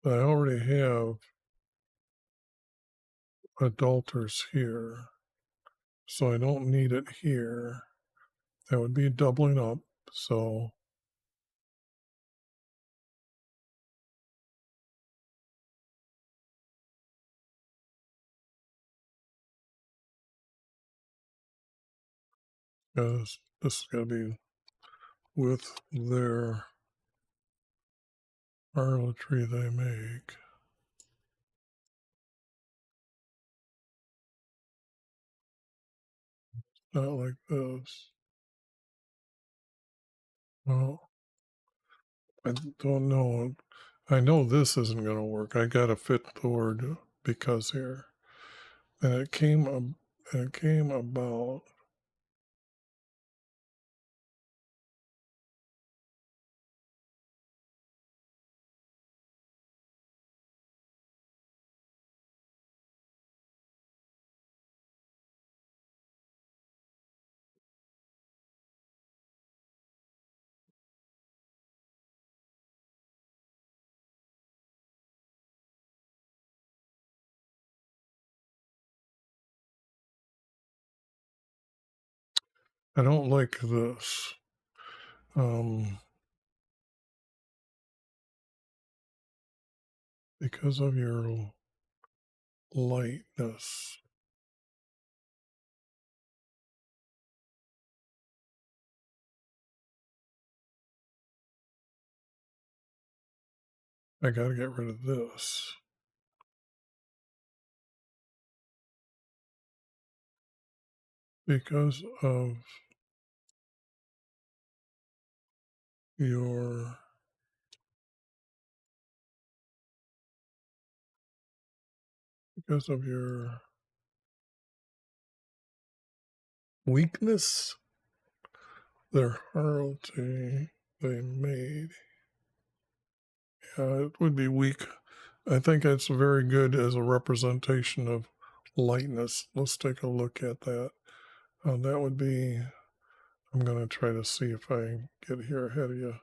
I already have adulterers here, so I don't need it here. That would be doubling up. So this is going to be with their harlotry they make. Not like this. Well, I don't know. I know this isn't going to work. I got to fit the word because here. And it came about. I don't like this. Because of your lightness. I got to get rid of this. Because of your weakness, their harlotry they made. Yeah, it would be weak. I think it's very good as a representation of lightness. Let's take a look at that. That would be I'm going to try to see if I get here ahead of you.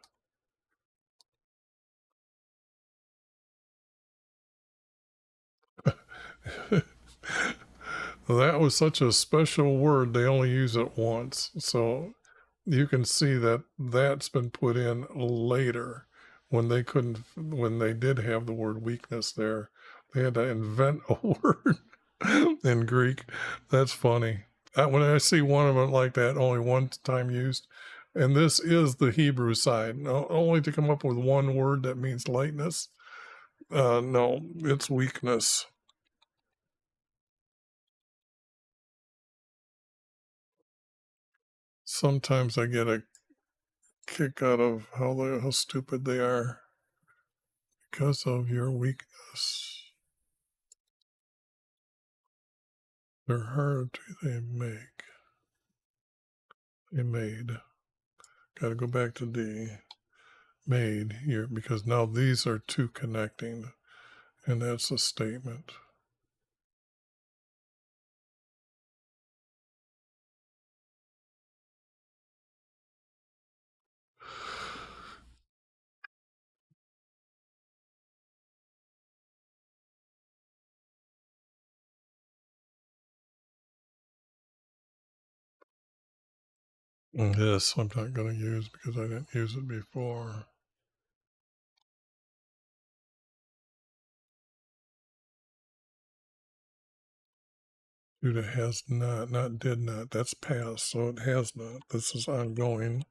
That was such a special word. They only use it once. So you can see that that's been put in later when they couldn't, when they did have the word weakness there. They had to invent a word in Greek. That's funny. When I see one of them like that, only one time used, and this is the Hebrew side, only to come up with one word that means lightness. No, it's weakness. Sometimes I get a kick out of how stupid they are because of your weakness. They're hard they make. They made. Got to go back to D. Made here because now these are two connecting, and that's a statement. And this I'm not going to use because I didn't use it before. Judah has not did not. That's past, so it has not. This is ongoing.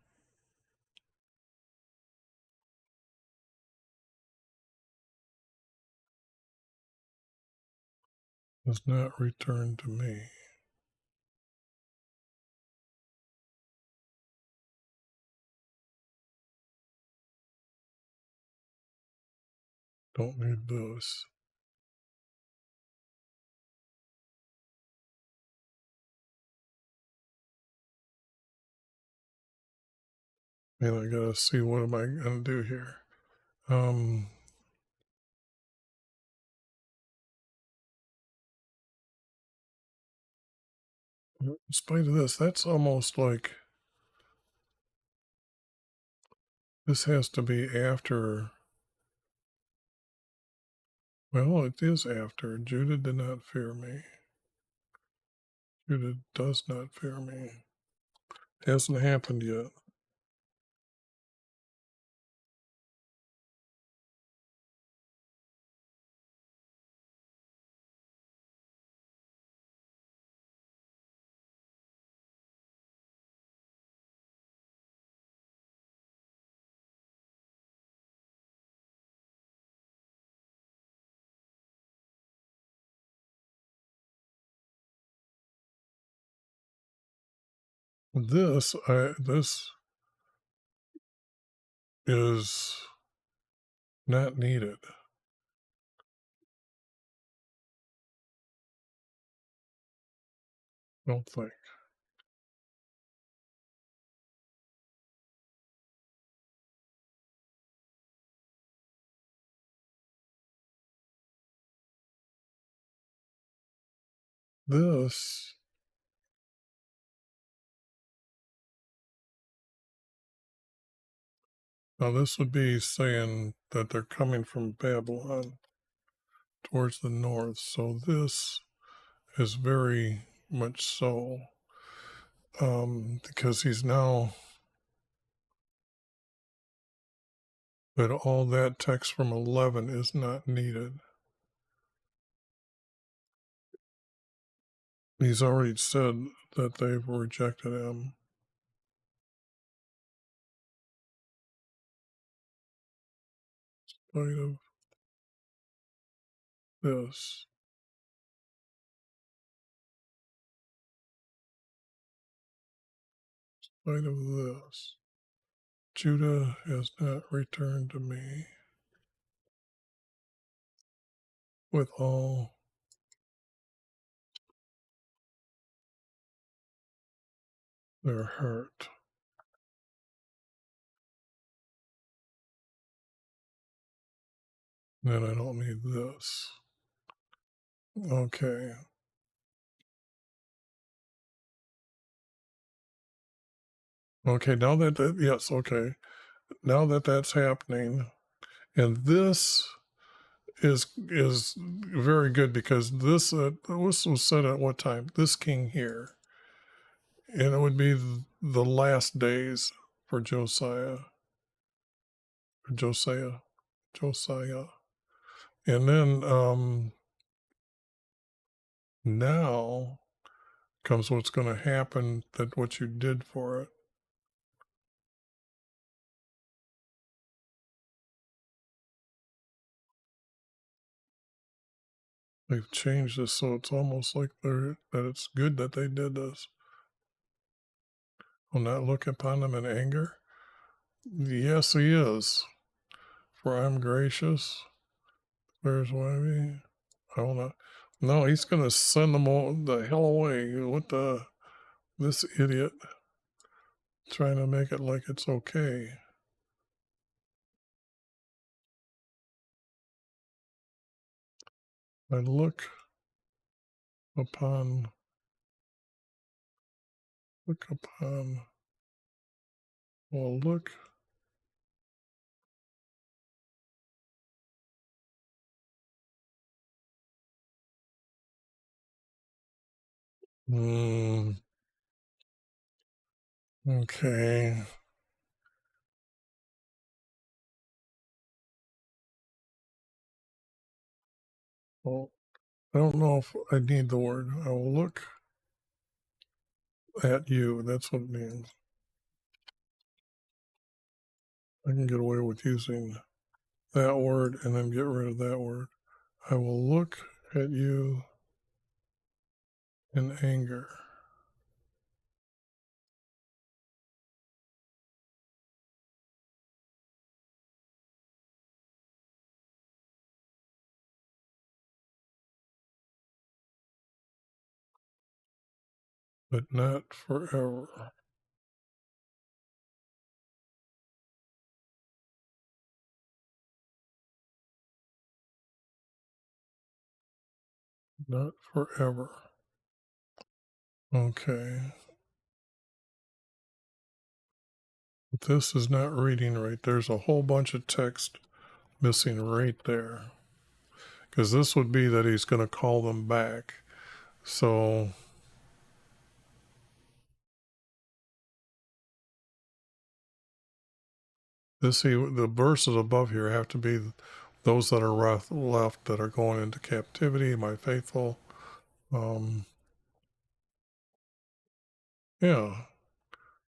Has not returned to me. Don't need this. And I gotta see what am I gonna do here. In spite of this, that's almost like this has to be after. Well, it is after. Judah did not fear me. Judah does not fear me. Hasn't happened yet. This is not needed. I don't think. This now this would be saying that they're coming from Babylon towards the north. So this is very much so because he's now. But all that text from 11 is not needed. He's already said that they've rejected him. In spite of this. In spite of this. Judah has not returned to me with all their heart. Then I don't need this. Okay. Okay, now yes, okay. Now that that's happening, and this is very good because this was said at what time? This king here, and it would be the last days for Josiah, Josiah, and then now comes what's going to happen. That what you did for it. They've changed this so it's almost like that it's good that they did this. Will not look upon them in anger. Yes, he is. For I'm gracious. Where's Webby? I will not. No, he's going to send them all the hell away. What the? This idiot trying to make it like it's okay. I look upon, well, look. Mm, okay. Well, I don't know if I need the word. I will look at you. That's what it means. I can get away with using that word and then get rid of that word. I will look at you in anger. But not forever. Not forever. Okay. But this is not reading right. There's a whole bunch of text missing right there. Because this would be that he's going to call them back. So the verses above here have to be those that are left that are going into captivity, my faithful. Yeah.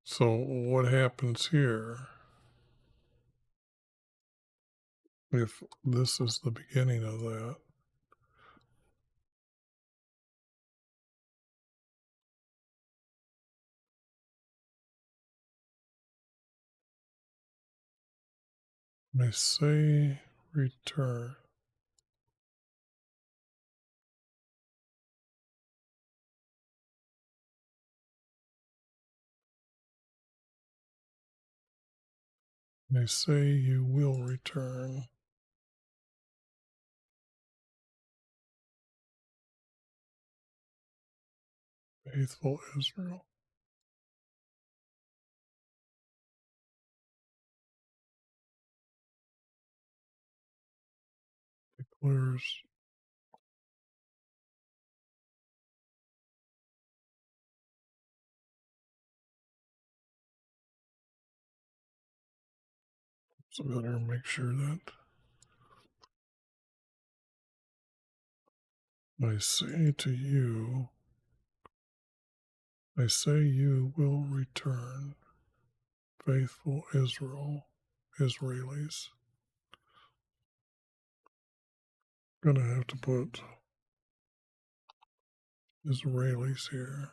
So what happens here if this is the beginning of that? May say return. May say you will return. Faithful Israel. Declares. So better make sure that I say to you, I say you will return, faithful Israelis. Gonna have to put Israelis here.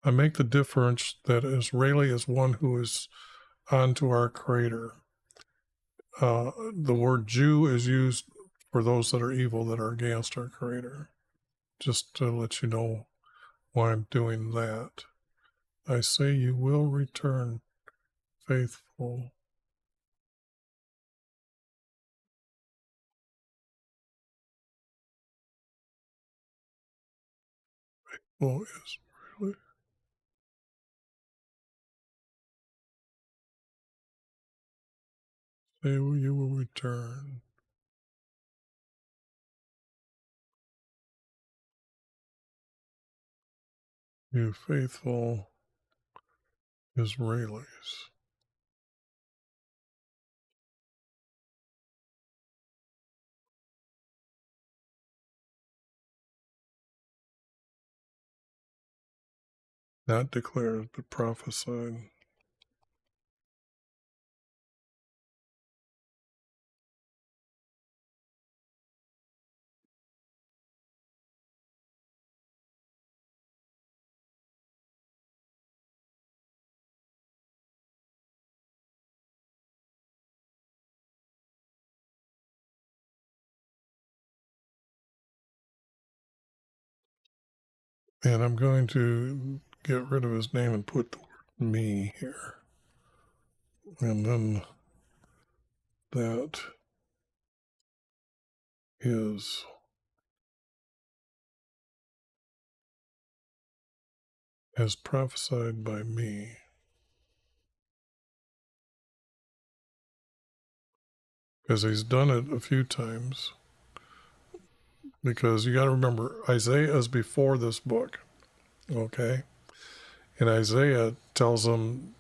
I make the difference that Israeli is one who is onto our Creator. The word Jew is used for those that are evil, that are against our Creator. Just to let you know why I'm doing that. I say you will return, faithful. Well, Israeli. you will return. You faithful Israelis. Not declared, but prophesied. And I'm going to get rid of his name and put the word me here. And then that is as prophesied by me. Because he's done it a few times. Because you got to remember, Isaiah is before this book, okay? And Isaiah tells them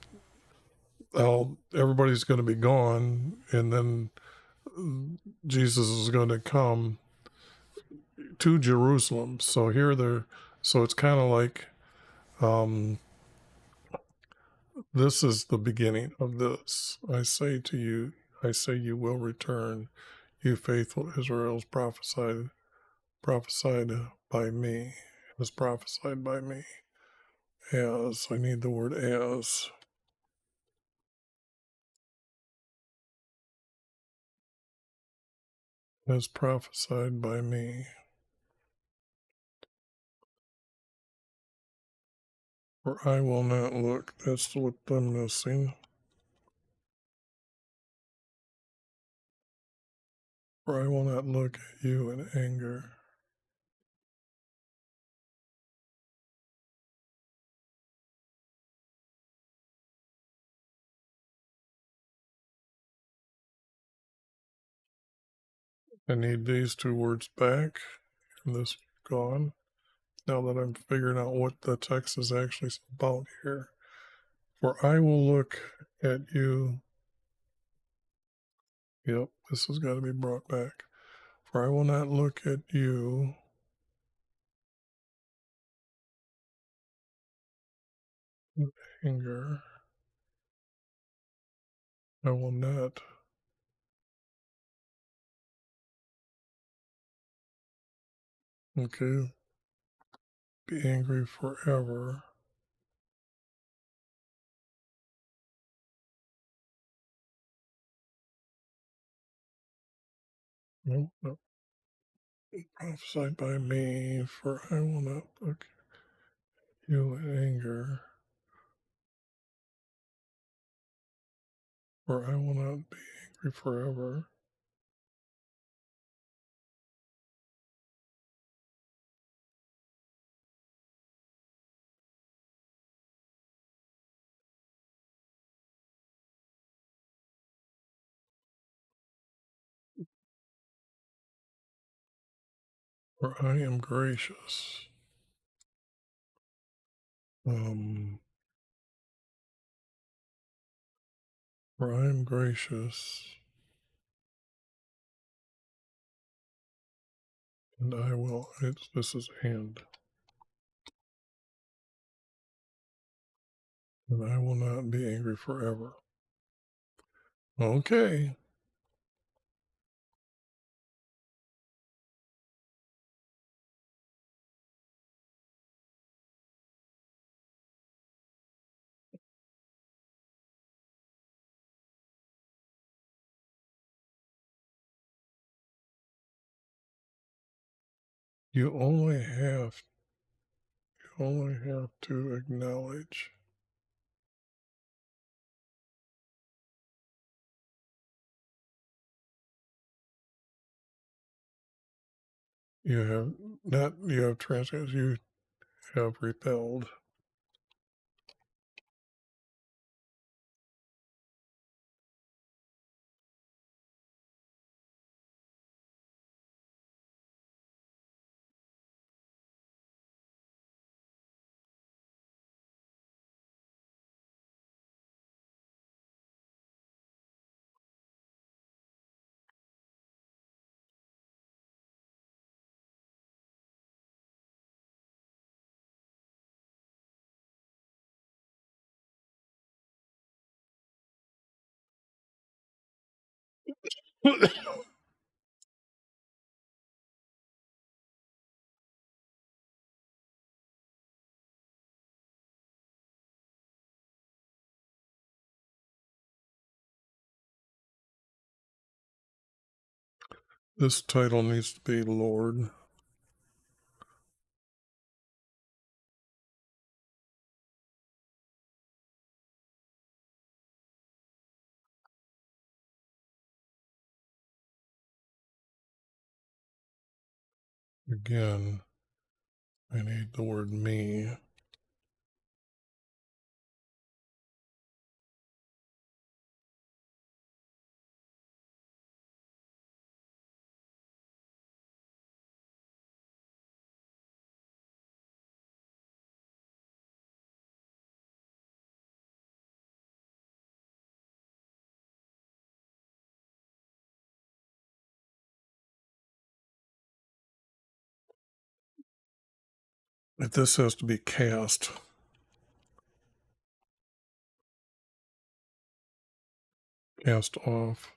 how everybody's going to be gone, and then Jesus is going to come to Jerusalem. So so it's kind of like this is the beginning of this. I say you will return, you faithful Israel's prophesied by me, as prophesied by me. As, I need the word as prophesied by me. For I will not look, that's what I'm missing. For I will not look at you in anger. I need these two words back, and this gone. Now that I'm figuring out what the text is actually about here. For I will look at you. Yep, this has got to be brought back. For I will not look at you in anger. I will not. Okay. Be angry forever. No, no. Prophesied by me, for I will not look at you in anger. For I will not be angry forever. For I am gracious. For I am gracious, and I will. This is and I will not be angry forever. Okay. You only have to acknowledge. You have not. You have transgressed. You have rebelled. This title needs to be Lord. Again, I need the word me. But this has to be cast. Cast off.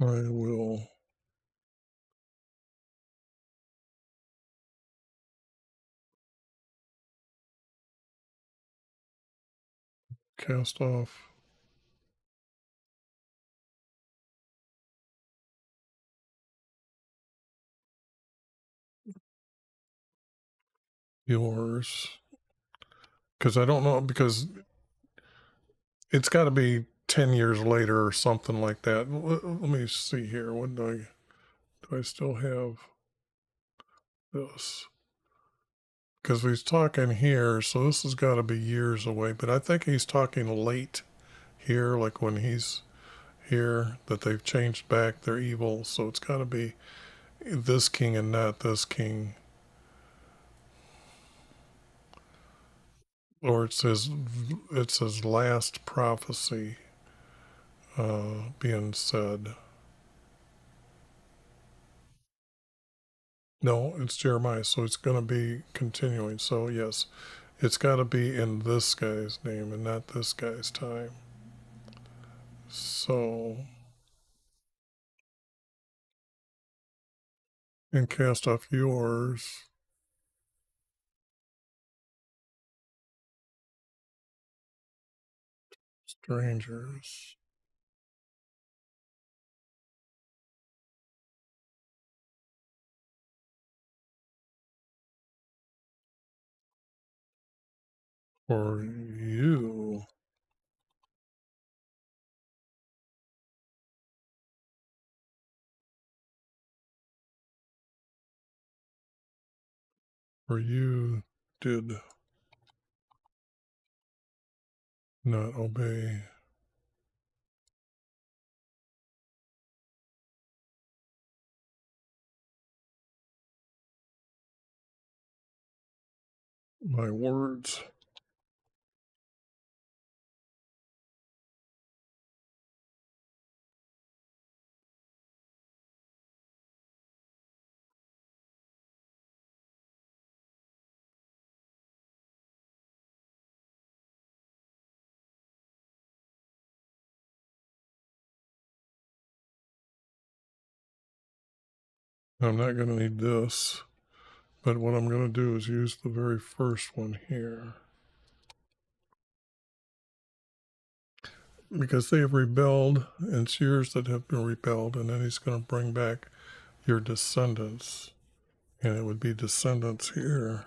I will cast off yours. Because I don't know, because it's got to be 10 years later or something like that. Let me see here. What do I still have this? Because he's talking here, so this has got to be years away. But I think he's talking late here, like when he's here, that they've changed back their evil. So it's got to be this king and not this king. Or it says last prophecy being said. No, it's Jeremiah, so it's going to be continuing. So yes, it's got to be in this guy's name and not this guy's time. So, and cast off yours, strangers, for you, for you did not obey my words. I'm not going to need this, but what I'm going to do is use the very first one here. Because they have rebelled, and it's yours that have been rebelled, and then he's going to bring back your descendants, and it would be descendants here.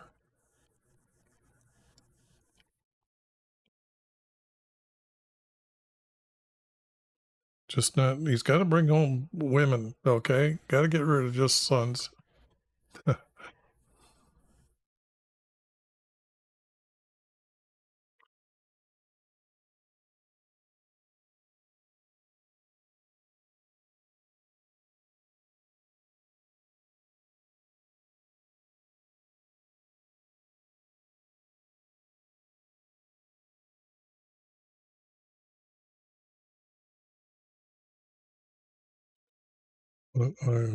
Just not, he's got to bring home women, okay? Got to get rid of just sons. But I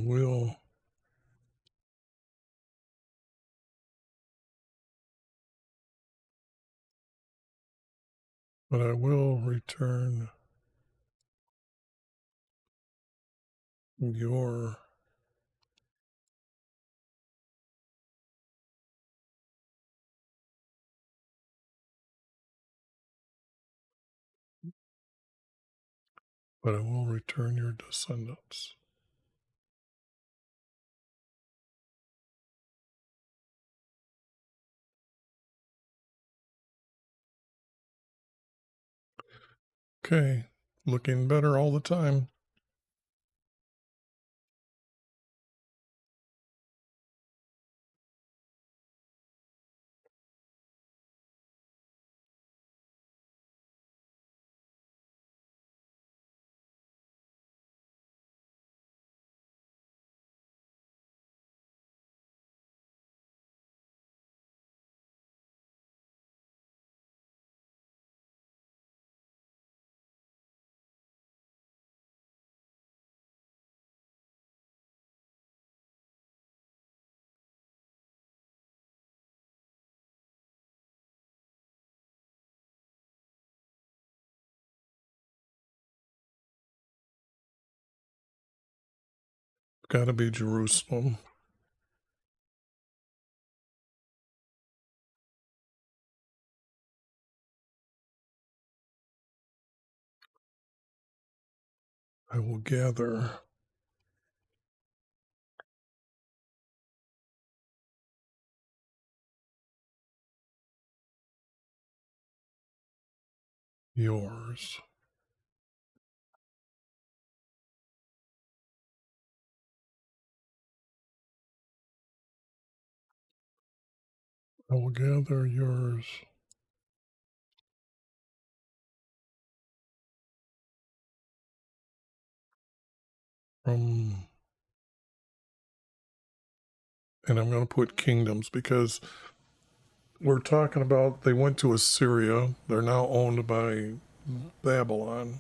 will return your descendants. Okay, looking better all the time. Gotta be Jerusalem. I will gather yours. I will gather yours from, and I'm going to put kingdoms because we're talking about they went to Assyria. They're now owned by Babylon.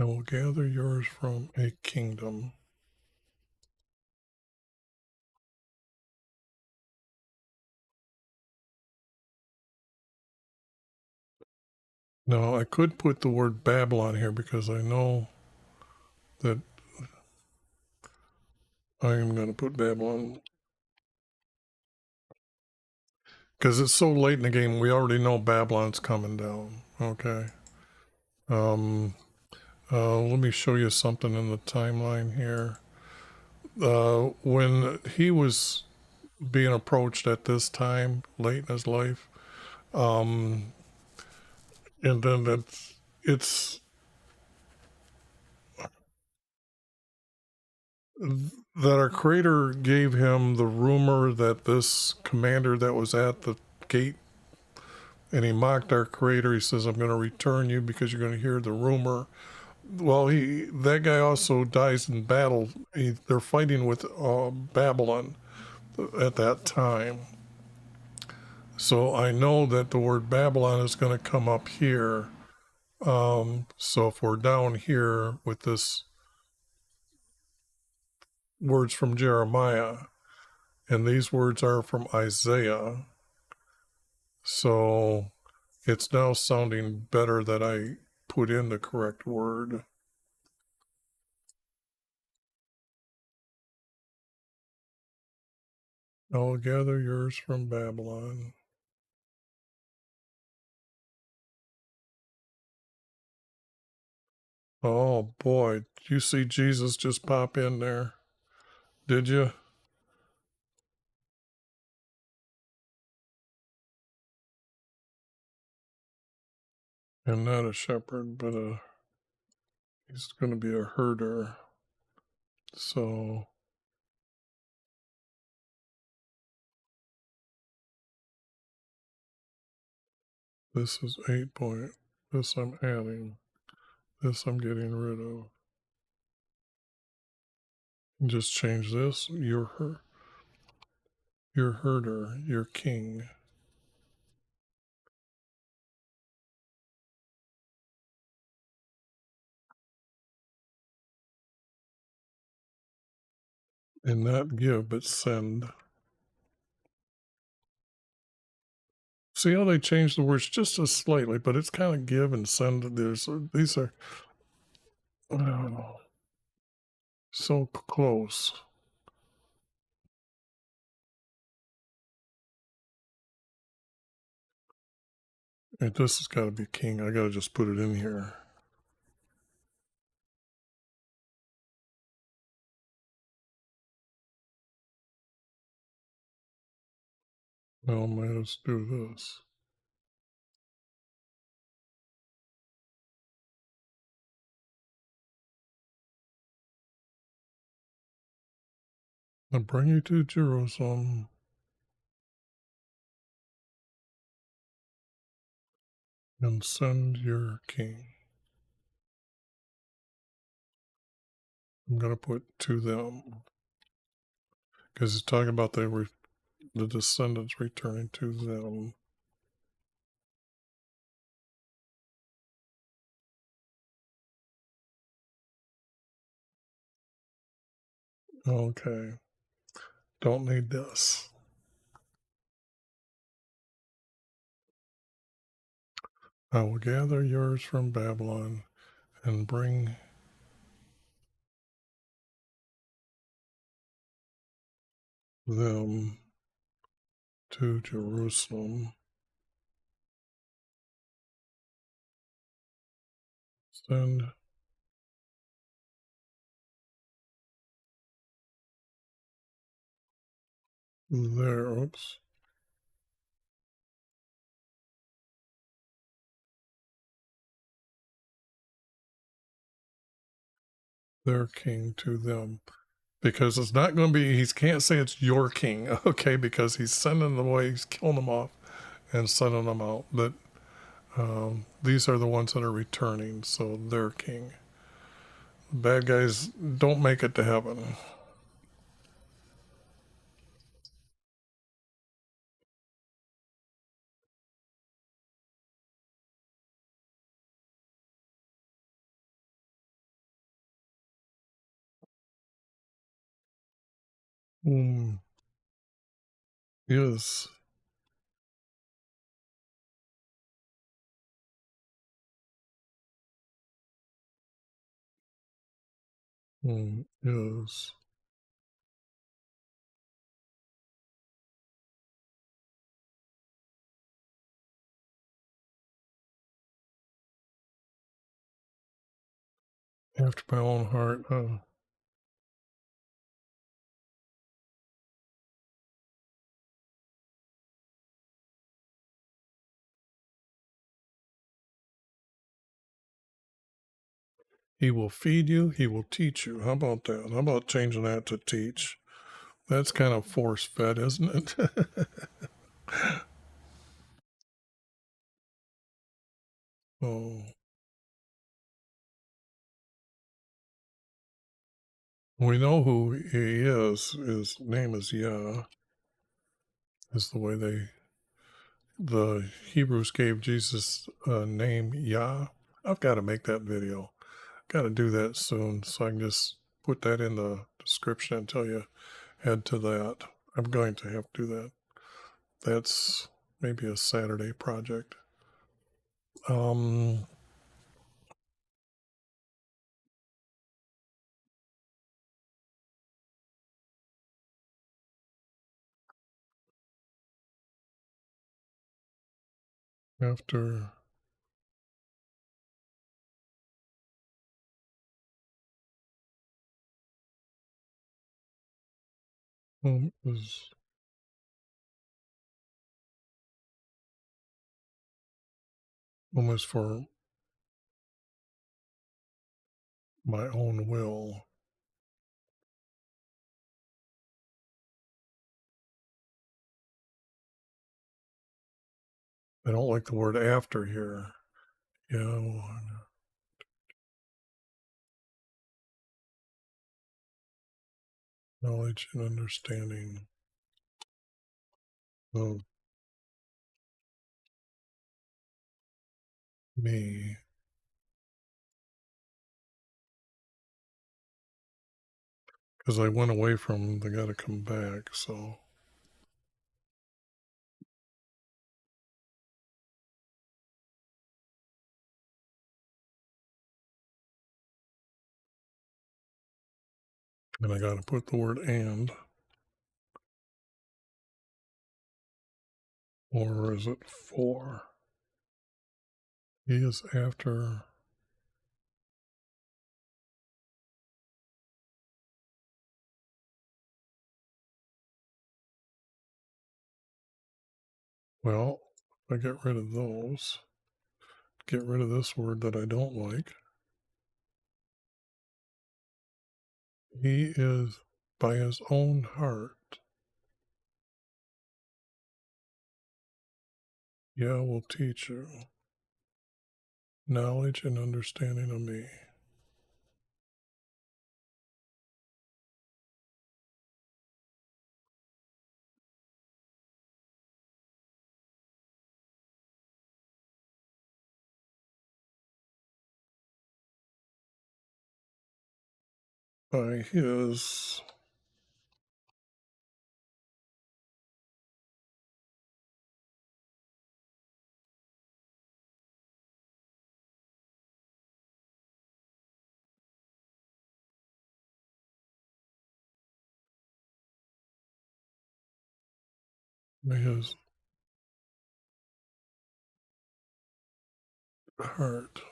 I will gather yours from a kingdom. Now, I could put the word Babylon here because I know that I am going to put Babylon because it's so late in the game. We already know Babylon's coming down. Okay. Let me show you something in the timeline here. When he was being approached at this time, late in his life, and then it's that our creator gave him the rumor that this commander that was at the gate, and he mocked our creator. He says, I'm going to return you because you're going to hear the rumor. Well, that guy also dies in battle. They're fighting with Babylon at that time. So I know that the word Babylon is going to come up here. So if we're down here with this words from Jeremiah, and these words are from Isaiah, so it's now sounding better that I put in the correct word. I will gather yours from Babylon. Oh boy, did you see Jesus just pop in there? Did you? And not a shepherd, but he's going to be a herder. So this is 8 point. This I'm adding. This I'm getting rid of. And just change this. Your herder, your king. and not give, but send. See how they changed the words just as slightly, but it's kind of give and send. These are oh, so close. And this has got to be king. I got to just put it in here. Well, let's do this. I bring you to Jerusalem and send your king. I'm going to put to them because he's talking about the descendants returning to them. Okay, don't need this. I will gather yours from Babylon and bring them to Jerusalem. Send their king to them. Because it's not going to be, he can't say it's your king, okay, because he's sending them away, he's killing them off and sending them out. But these are the ones that are returning, so their king. Bad guys don't make it to heaven. Whom is whom is after my own heart. He will feed you, he will teach you. How about that? How about changing that to teach? That's kind of force fed, isn't it? Oh, we know who he is. His name is Yah, is the way the Hebrews gave Jesus a name, Yah. I've got to make that video. Got to do that soon, so I can just put that in the description and tell you head to that. I'm going to have to do that. That's maybe a Saturday project. Um, after whom is for my own will. I don't like the word after here. Yeah, knowledge and understanding of me. because I went away from them. They got to come back. So and I got to put the word and, or is it for? He is after. Well, if I get rid of those, get rid of this word that I don't like. He is by his own heart. Yeah, will teach you knowledge and understanding of me. By his by his heart.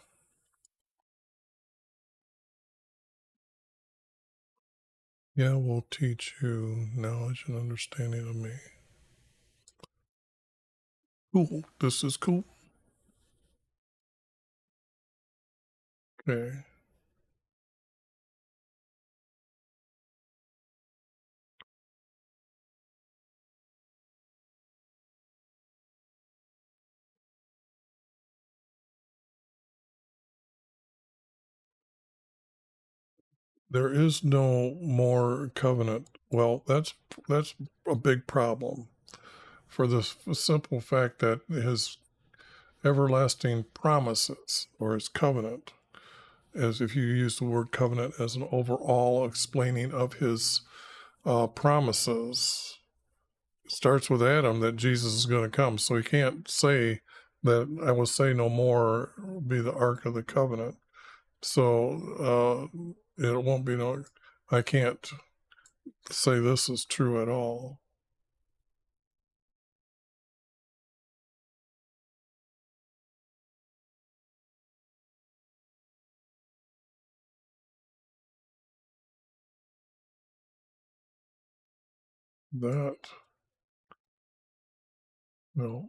Yeah, will teach you knowledge and understanding of me. Cool. This is cool. Okay. There is no more covenant. Well, that's a big problem for the simple fact that his everlasting promises or his covenant, as if you use the word covenant as an overall explaining of his promises, it starts with Adam that Jesus is going to come. So he can't say that I will say no more be the Ark of the Covenant. So it won't be no, I can't say this is true at all. That, no,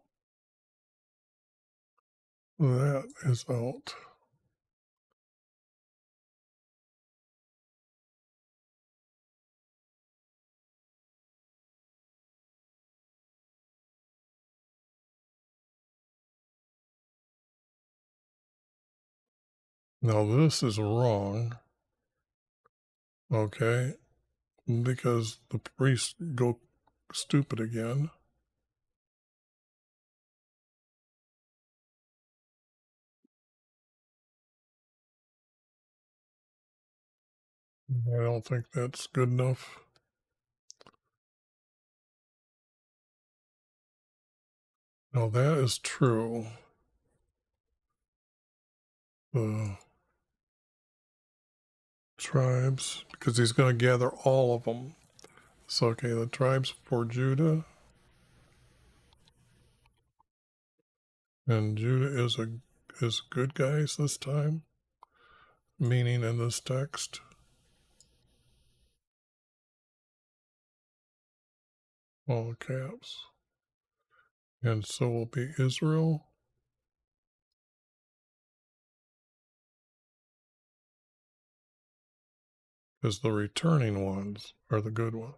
that is out. Now this is wrong, okay, because the priests go stupid again. I don't think that's good enough. Now that is true. The tribes, because he's going to gather all of them. So, okay, the tribes for Judah, and Judah is good guys this time, meaning in this text, all caps. And so will be Israel, because the returning ones are the good ones.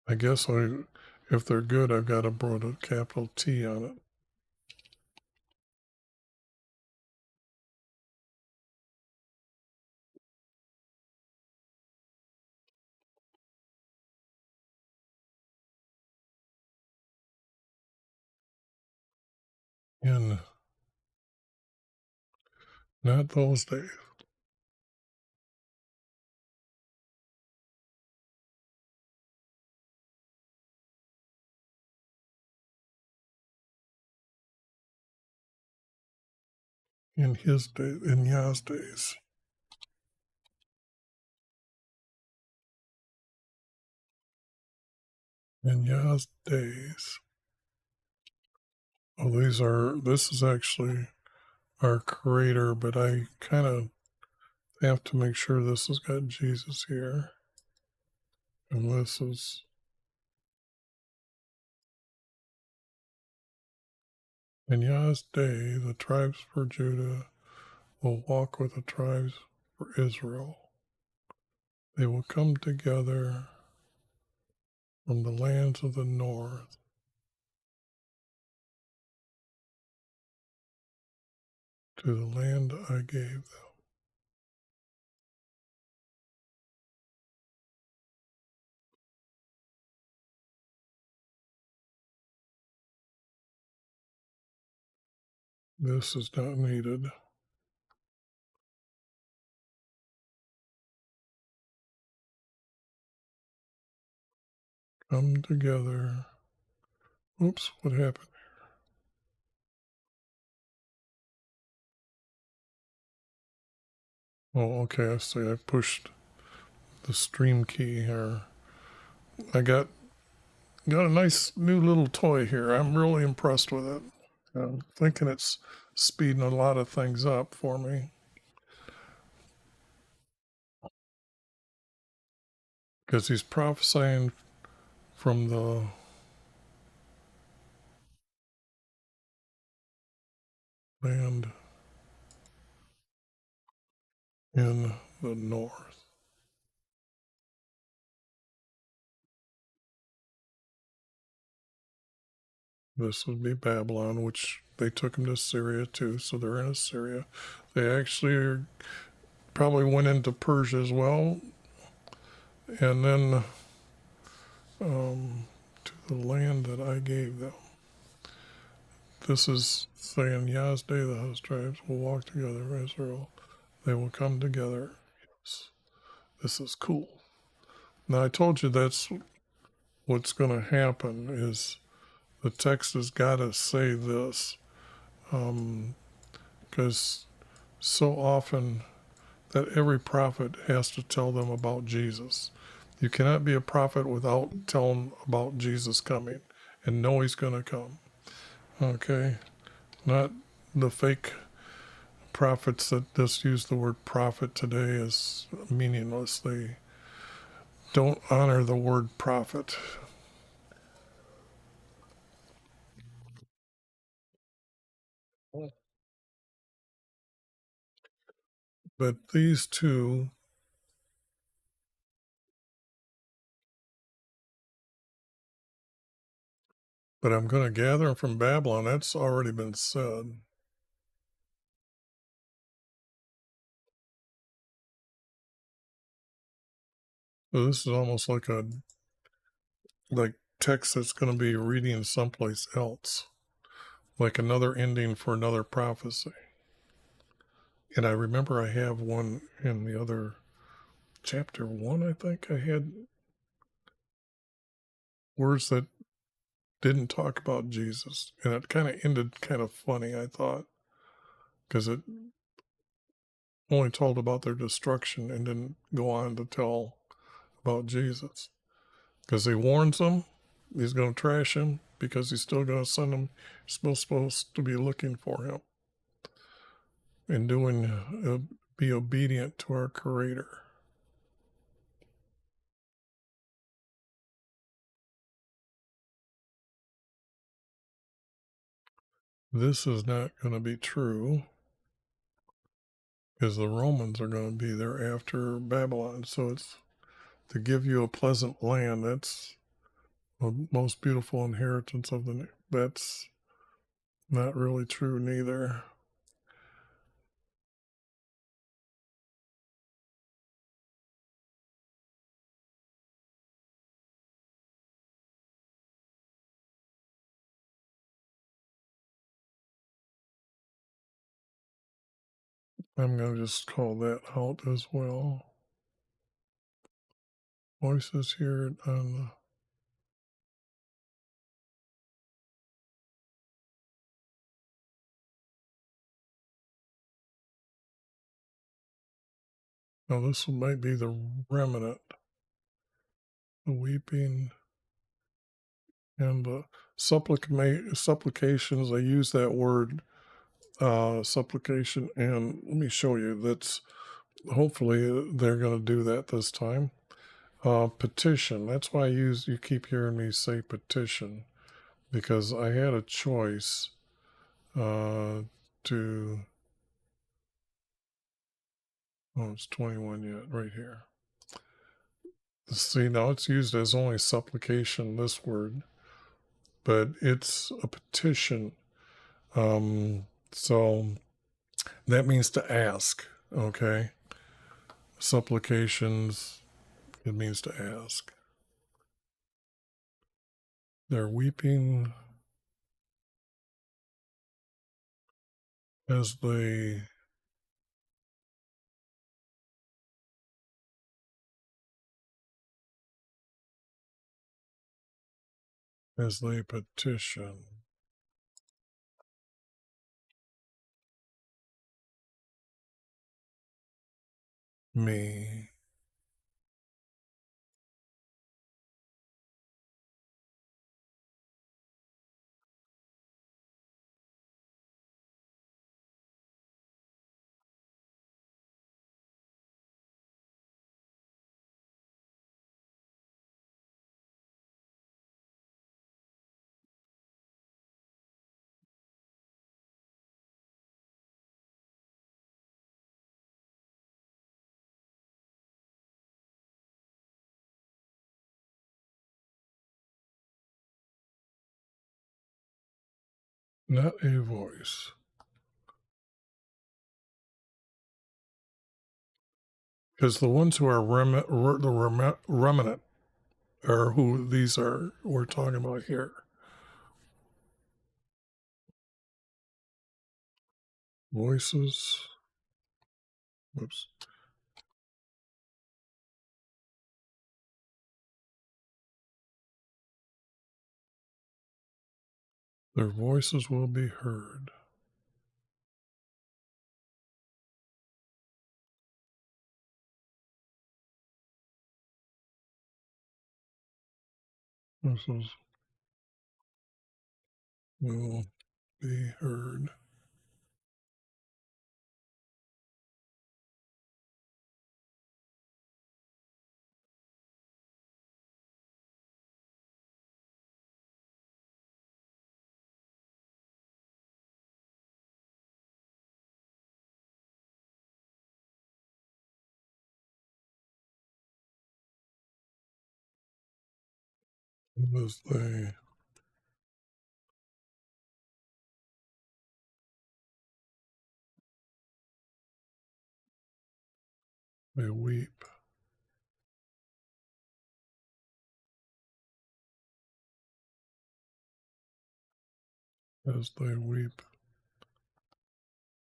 I guess if they're good, I've got to put a capital T on it. in not those days, in his days, in Yah's days, in Yah's days. Oh, this is actually our creator, but I kind of have to make sure this has got Jesus here. And this is, in Yah's day, the tribes for Judah will walk with the tribes for Israel. They will come together from the lands of the north to the land I gave them. This is not needed. Come together. Oops, what happened? Oh, okay, I see. I pushed the stream key here. I got a nice new little toy here. I'm really impressed with it. I'm thinking it's speeding a lot of things up for me because he's prophesying from the land in the north. This would be Babylon, which they took them to Syria too, so they're in Assyria. They actually probably went into Persia as well, and then to the land that I gave them. This is saying, Yah's day, the house tribes will walk together, Israel. They will come together. Yes, this is cool. Now, I told you that's what's going to happen is the text has got to say this because so often that every prophet has to tell them about Jesus. You cannot be a prophet without telling about Jesus coming and know he's going to come. Okay? Not the fake prophets that just use the word prophet today is meaningless. They don't honor the word prophet. But these two, but I'm going to gather them from Babylon. That's already been said. So this is almost like text that's going to be reading someplace else, like another ending for another prophecy. And I remember I have one in the other chapter 1, I think I had words that didn't talk about Jesus. And it kind of ended kind of funny, I thought, because it only told about their destruction and didn't go on to tell about Jesus. Because he warns them he's going to trash him because he's still going to send them. Still supposed to be looking for him and be obedient to our Creator. This is not going to be true because the Romans are going to be there after Babylon. So it's to give you a pleasant land. That's the most beautiful inheritance of that's not really true neither. I'm going to just call that out as well. Voices here on the. Now this might be the remnant, the weeping and the supplications. I use that word supplication, and let me show you. That's hopefully they're going to do that this time. Petition. That's why you keep hearing me say petition, because I had a choice to. Oh, it's 21 yet, right here. See, now it's used as only supplication, this word, but it's a petition. So that means to ask, okay? Supplications, it means to ask. They're weeping as they petition me. Not a voice. Because the ones who are the remnant are who these are we're talking about here. Voices. Whoops. Their voices will be heard. Voices will be heard. As they weep. As they weep,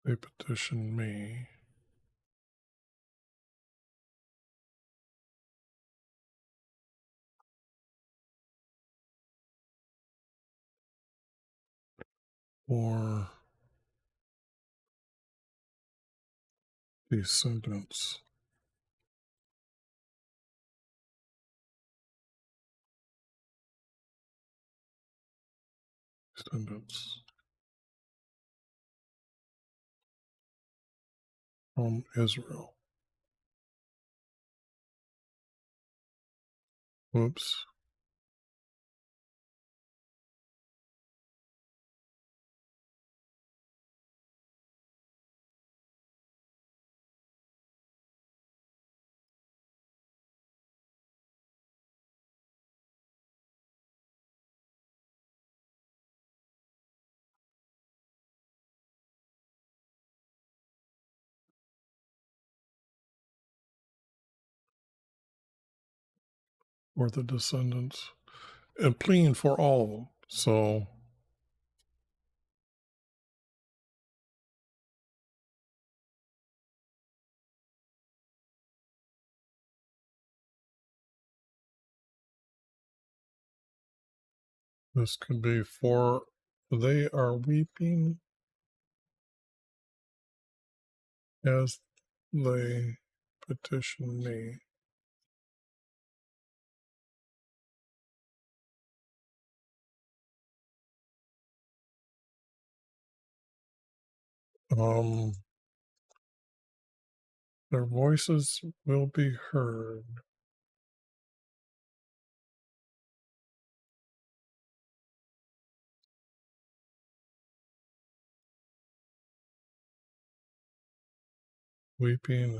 they petition me. For descendants. Descendants from Israel. Whoops. For the descendants. And pleading for all of them. So This could be for they are weeping as they petition me. Um, their voices will be heard. Weeping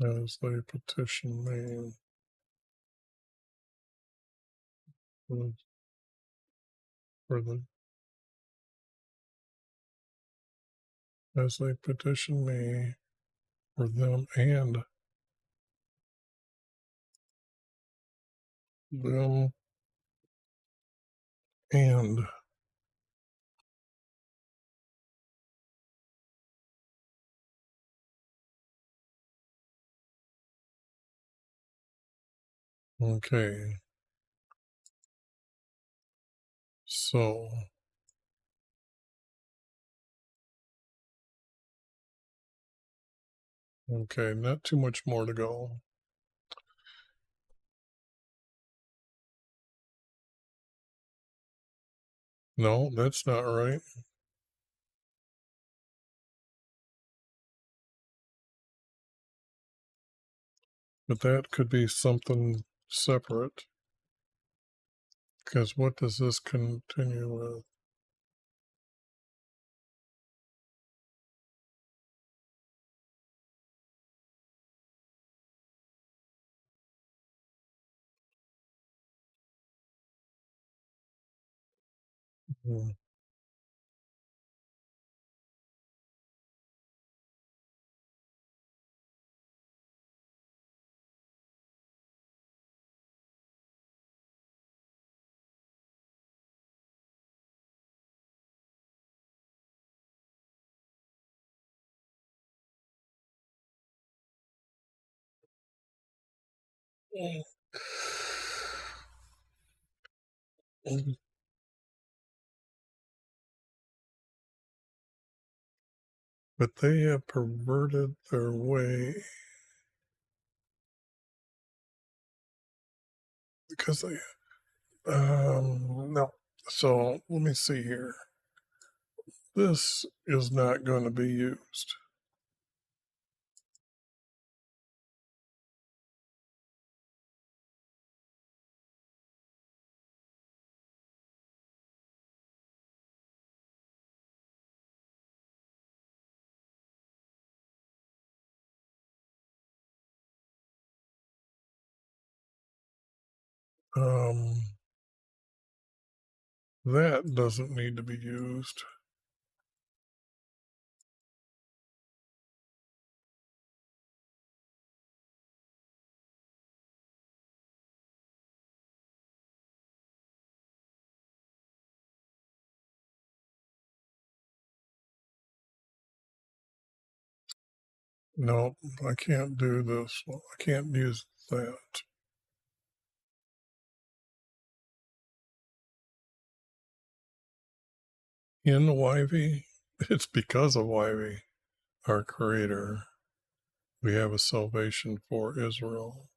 as they petition me. For the as they petition me for them them and okay. So okay, not too much more to go. No, that's not right. But that could be something separate. Because what does this continue with? Hmm. But they have perverted their way because they no. So let me see here. This is not going to be used. Um, that doesn't need to be used. No, I can't do this. I can't use that. In YV, it's because of YV, our Creator. We have a salvation for Israel.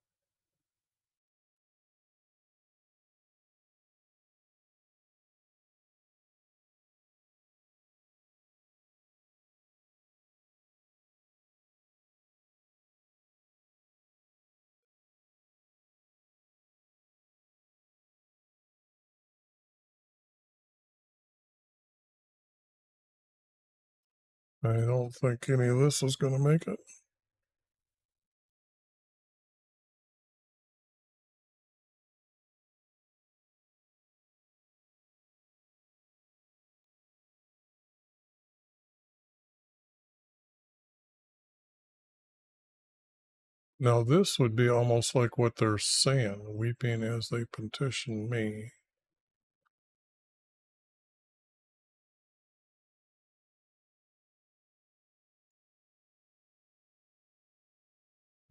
I don't think any of this is going to make it. Now, this would be almost like what they're saying, weeping as they petition me.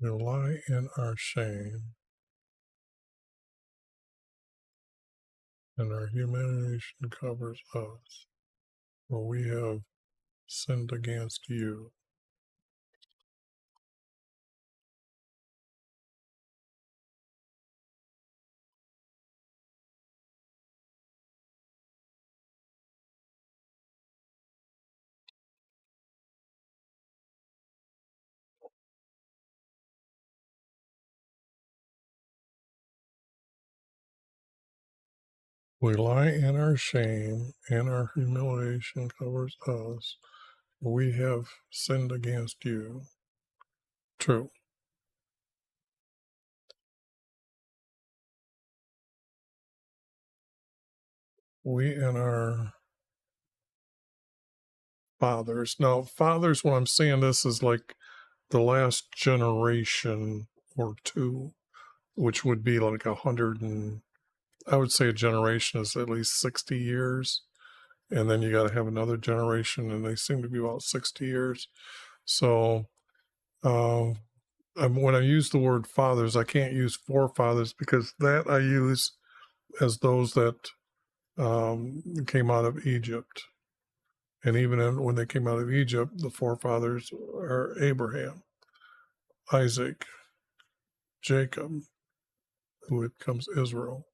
We lie in our shame. and our humiliation covers us, for we have sinned against you. We lie in our shame, and our humiliation covers us. We have sinned against you. True. We and our fathers. Now, fathers, when I'm saying this, is like the last generation or two, which would be like 100 and I would say a generation is at least 60 years. And then you got to have another generation, and they seem to be about 60 years. So uh, when I use the word fathers, I can't use forefathers because that I use as those that came out of Egypt. And even when they came out of Egypt, the forefathers are Abraham, Isaac, Jacob, who becomes Israel.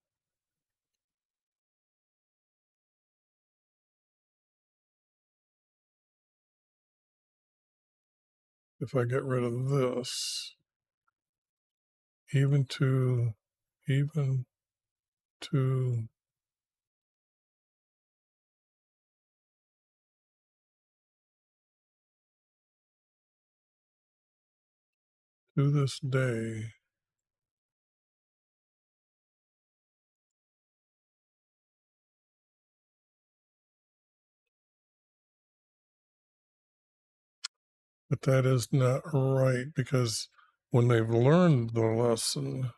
If I get rid of this, even to, even to this day, but that is not right because when they've learned the lesson,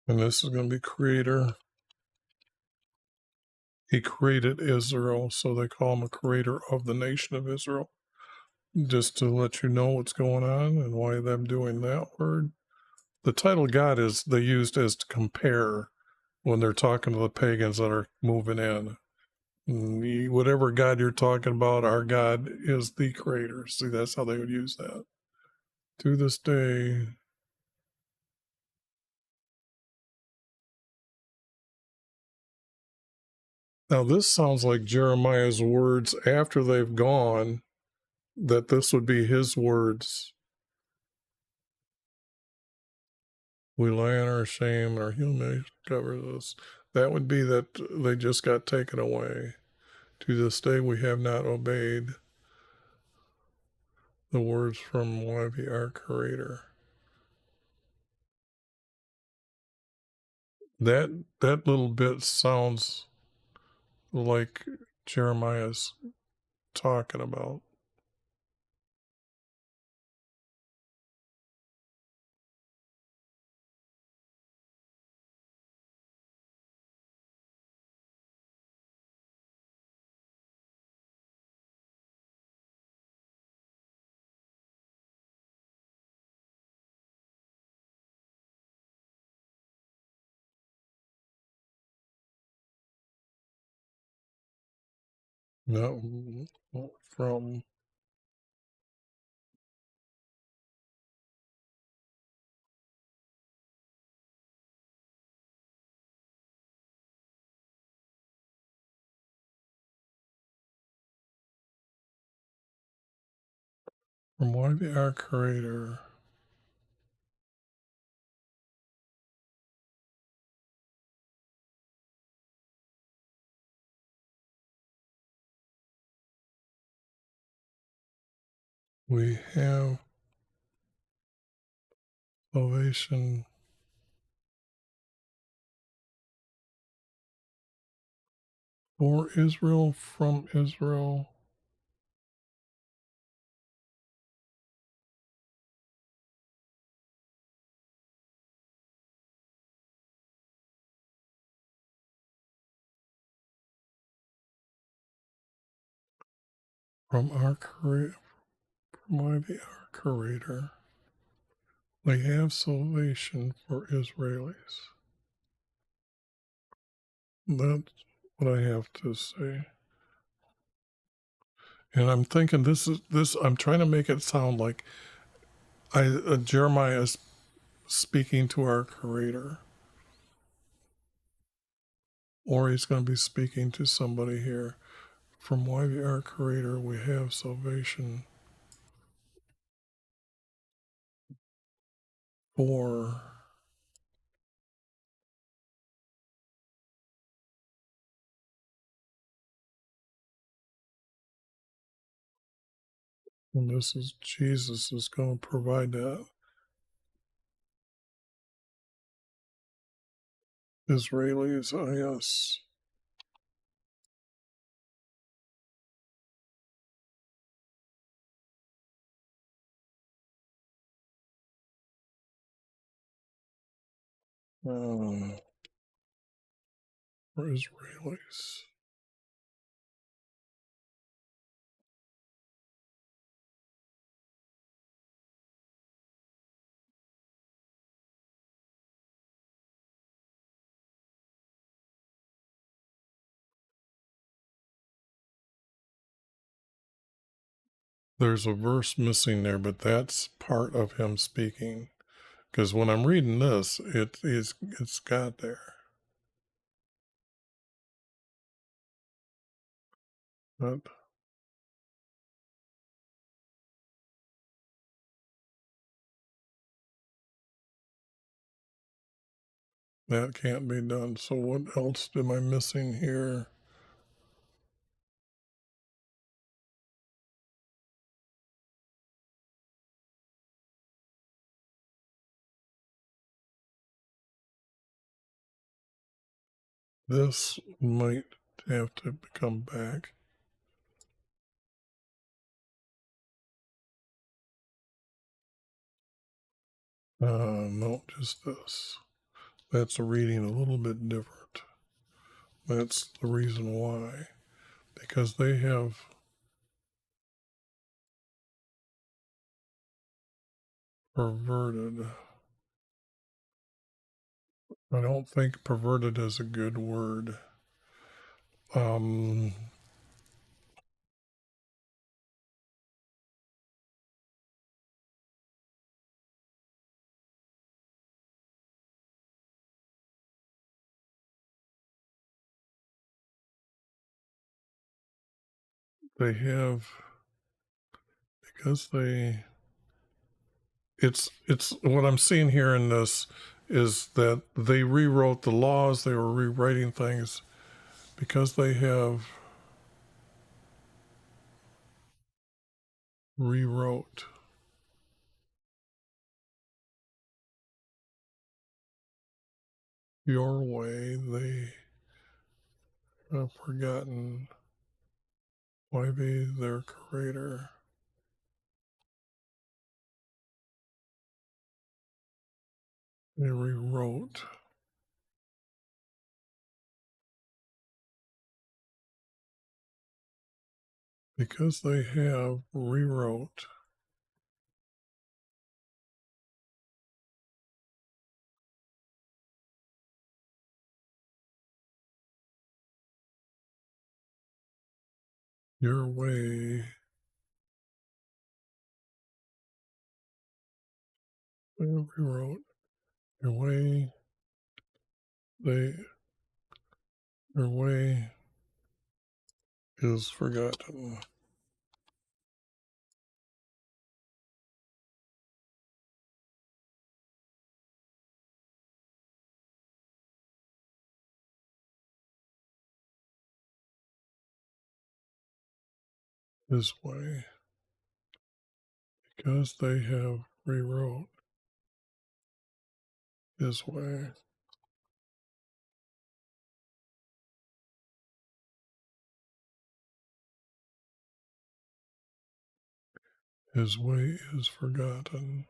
and this is going to be creator. He created Israel, so they call him a creator of the nation of Israel. Just to let you know what's going on and why them doing that word. The title God is they used as to compare when they're talking to the pagans that are moving in. Whatever God you're talking about, our God is the creator. See, that's how they would use that. To this day, now this sounds like Jeremiah's words after they've gone, that this would be his words. We lie in our shame and our humiliation covers us. That would be that they just got taken away. To this day, we have not obeyed the words from YHVH, our creator. That little bit sounds like Jeremiah's talking about. No, from YHVH, our creator. We have salvation For Israel, from Israel. From our creator, by the our creator. They have salvation for Israelis. That's what I have to say. And I'm thinking this. I'm trying to make it sound like Jeremiah is speaking to our Creator, or he's going to be speaking to somebody here. From why our Creator, we have salvation for. And this is Jesus is going to provide that. Israelis, us. For Israelis. There's a verse missing there, but that's part of him speaking. Because when I'm reading this, it's got there. But that can't be done. So what else am I missing here? This might have to come back. No, just this. That's a reading a little bit different. That's the reason why. Because they have perverted. I don't think perverted is a good word. Um, they have, because they, it's what I'm seeing here in this is that they rewrote the laws, they were rewriting things because they have rewrote your way, they have forgotten why be their creator. They rewrote. Because they have rewrote your way, they rewrote your way, they, your way is forgotten. This way, because they have rewrote this way. His way is forgotten.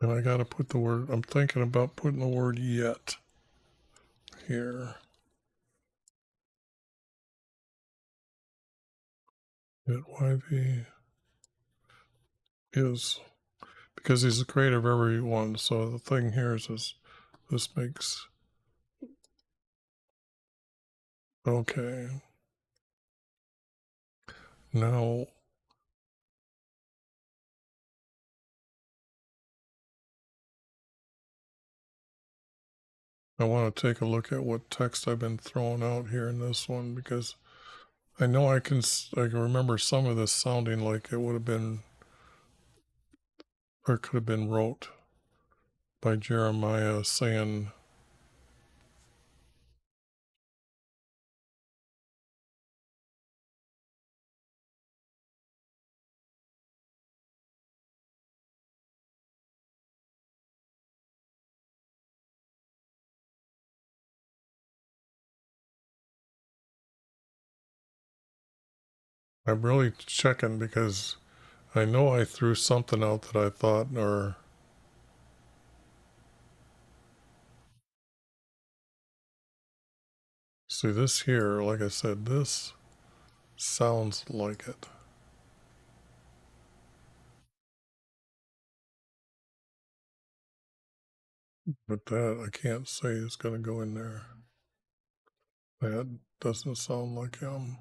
And I got to put the word, I'm thinking about putting the word yet here. Yet YV is, because he's the creator of every one. So the thing here is this makes, okay. Now, I want to take a look at what text I've been throwing out here in this one, because I know I can remember some of this sounding like it would have been, or could have been wrote by Jeremiah saying, I'm really checking because I know I threw something out that I thought, or see this here, like I said, this sounds like it. But that I can't say is going to go in there. That doesn't sound like him.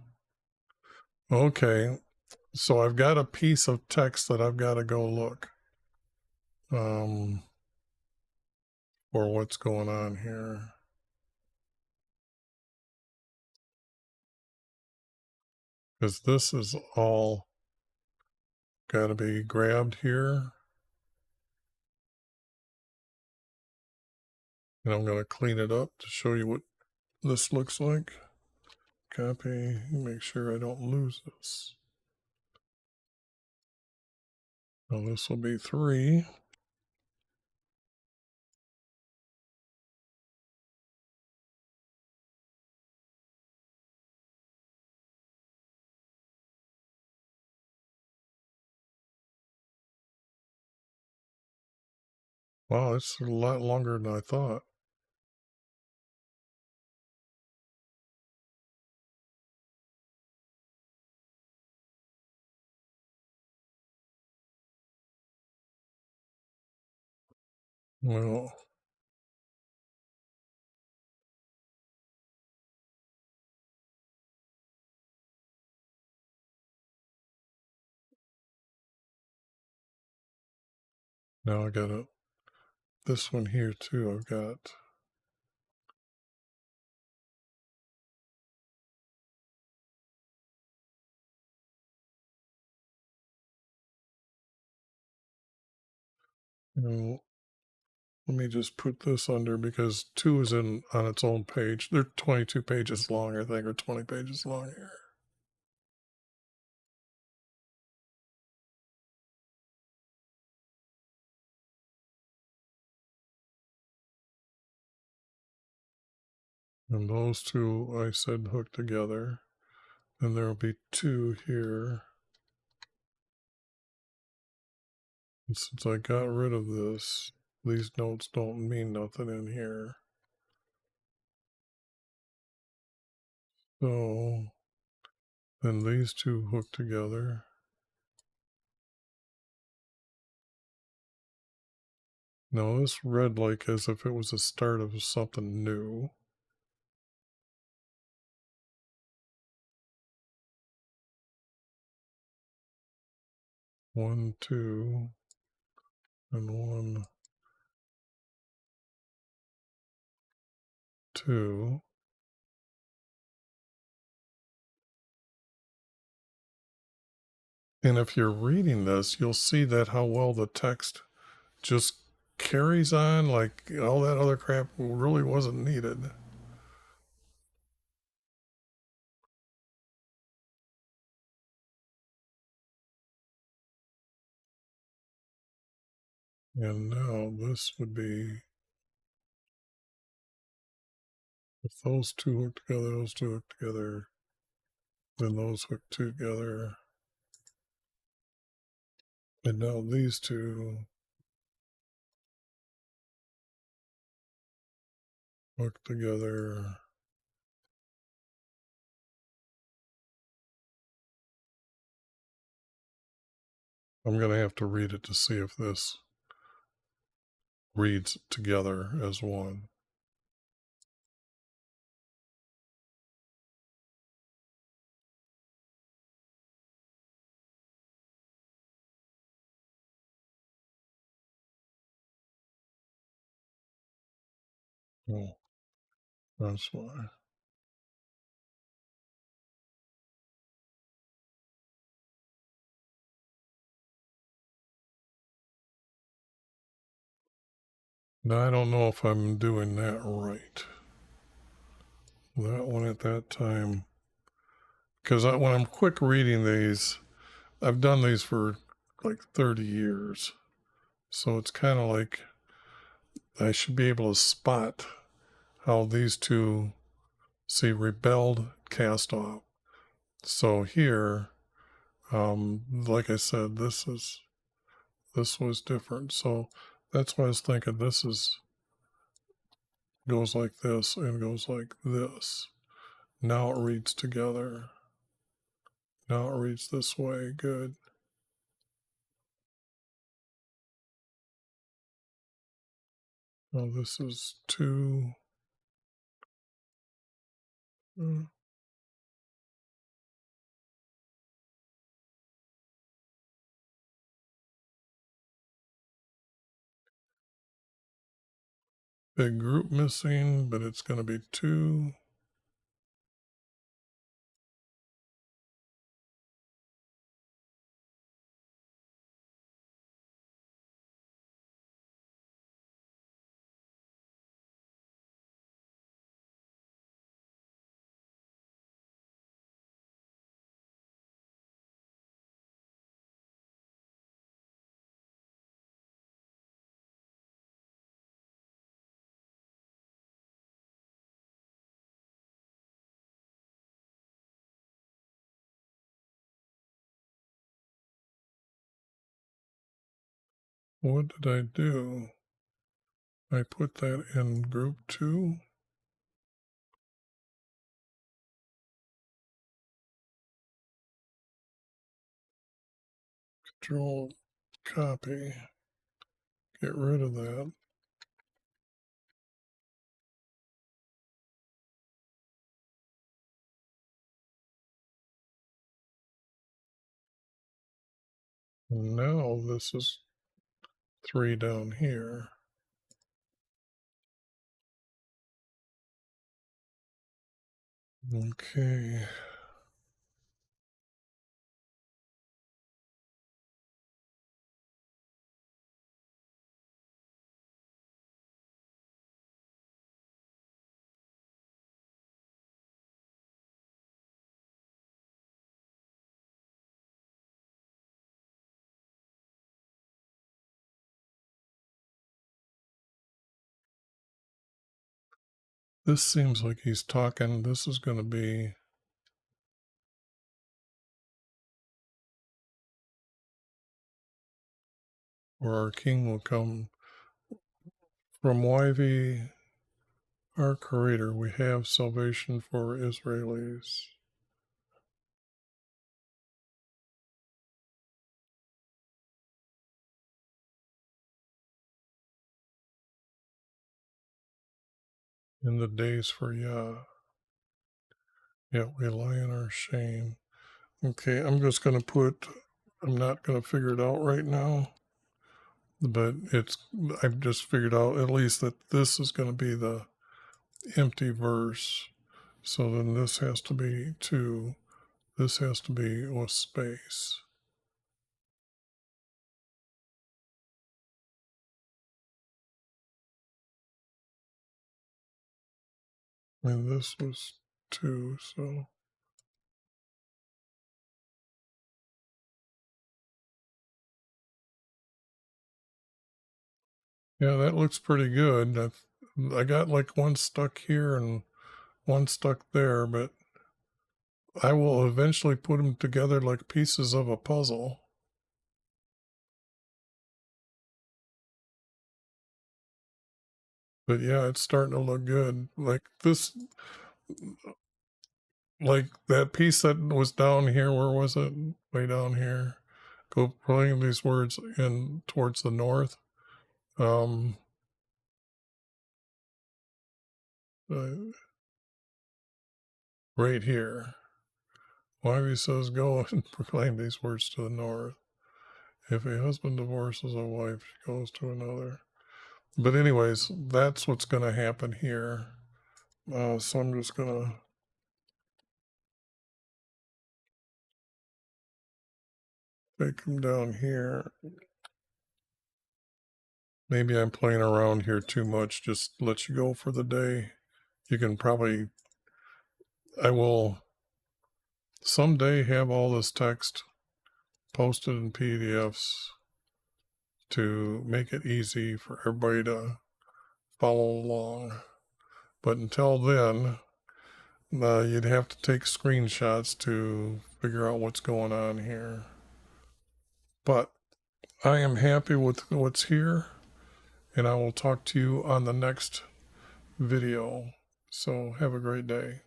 Okay, so I've got a piece of text that I've got to go look for what's going on here. Because this is all got to be grabbed here. And I'm going to clean it up to show you what this looks like. Copy, make sure I don't lose this. Now this will be 3. Wow, it's a lot longer than I thought. Well, now I got this one here too. I've got, let me just put this under because 2 is on its own page. They're 22 pages long, I think, or 20 pages long here. And those 2 I said hook together. And there will be 2 here. And since I got rid of this, these notes don't mean nothing in here. So then these 2 hook together. Now this read like as if it was the start of something new. One, 2, and 1, 2. And if you're reading this, you'll see that how well the text just carries on, like all that other crap really wasn't needed. And now this would be If those two hook together, those two hook together, then those hook together. And now these two hook together. I'm going to have to read it to see if this reads together as one. Oh, that's why. Now, I don't know if I'm doing that right. That one at that time. Because when I'm quick reading these, I've done these for like 30 years. So it's kind of like I should be able to spot how these two, see, rebelled, cast off. So here, like I said, this was different. So that's why I was thinking this goes like this and goes like this. Now it reads together. Now it reads this way. Good. Oh, this is two. Big group missing, but it's going to be two. What did I do? I put that in group two. Control copy. Get rid of that. Now this is three down here. Okay. This seems like he's talking. This is going to be where our king will come from YV, our creator. We have salvation for Israelis. In the days for Yah. Yet we lie in our shame. Okay, I'm just going to put, I'm not going to figure it out right now, but I've just figured out at least that this is going to be the empty verse. So then this has to be two. This has to be with space. And this was two, so. Yeah, that looks pretty good. I got like one stuck here and one stuck there, but I will eventually put them together like pieces of a puzzle. But yeah, it's starting to look good. Like this, like that piece that was down here, where was it? Way down here. Go putting these words in towards the north. Uh, right here. YHVH says, go and proclaim these words to the north. If a husband divorces a wife, she goes to another. But anyways, that's what's going to happen here. So I'm just going to take them down here. Maybe I'm playing around here too much. Just let you go for the day. You can probably, I will someday have all this text posted in PDFs to make it easy for everybody to follow along. But until then, you'd have to take screenshots to figure out what's going on here. But I am happy with what's here, and I will talk to you on the next video. So have a great day.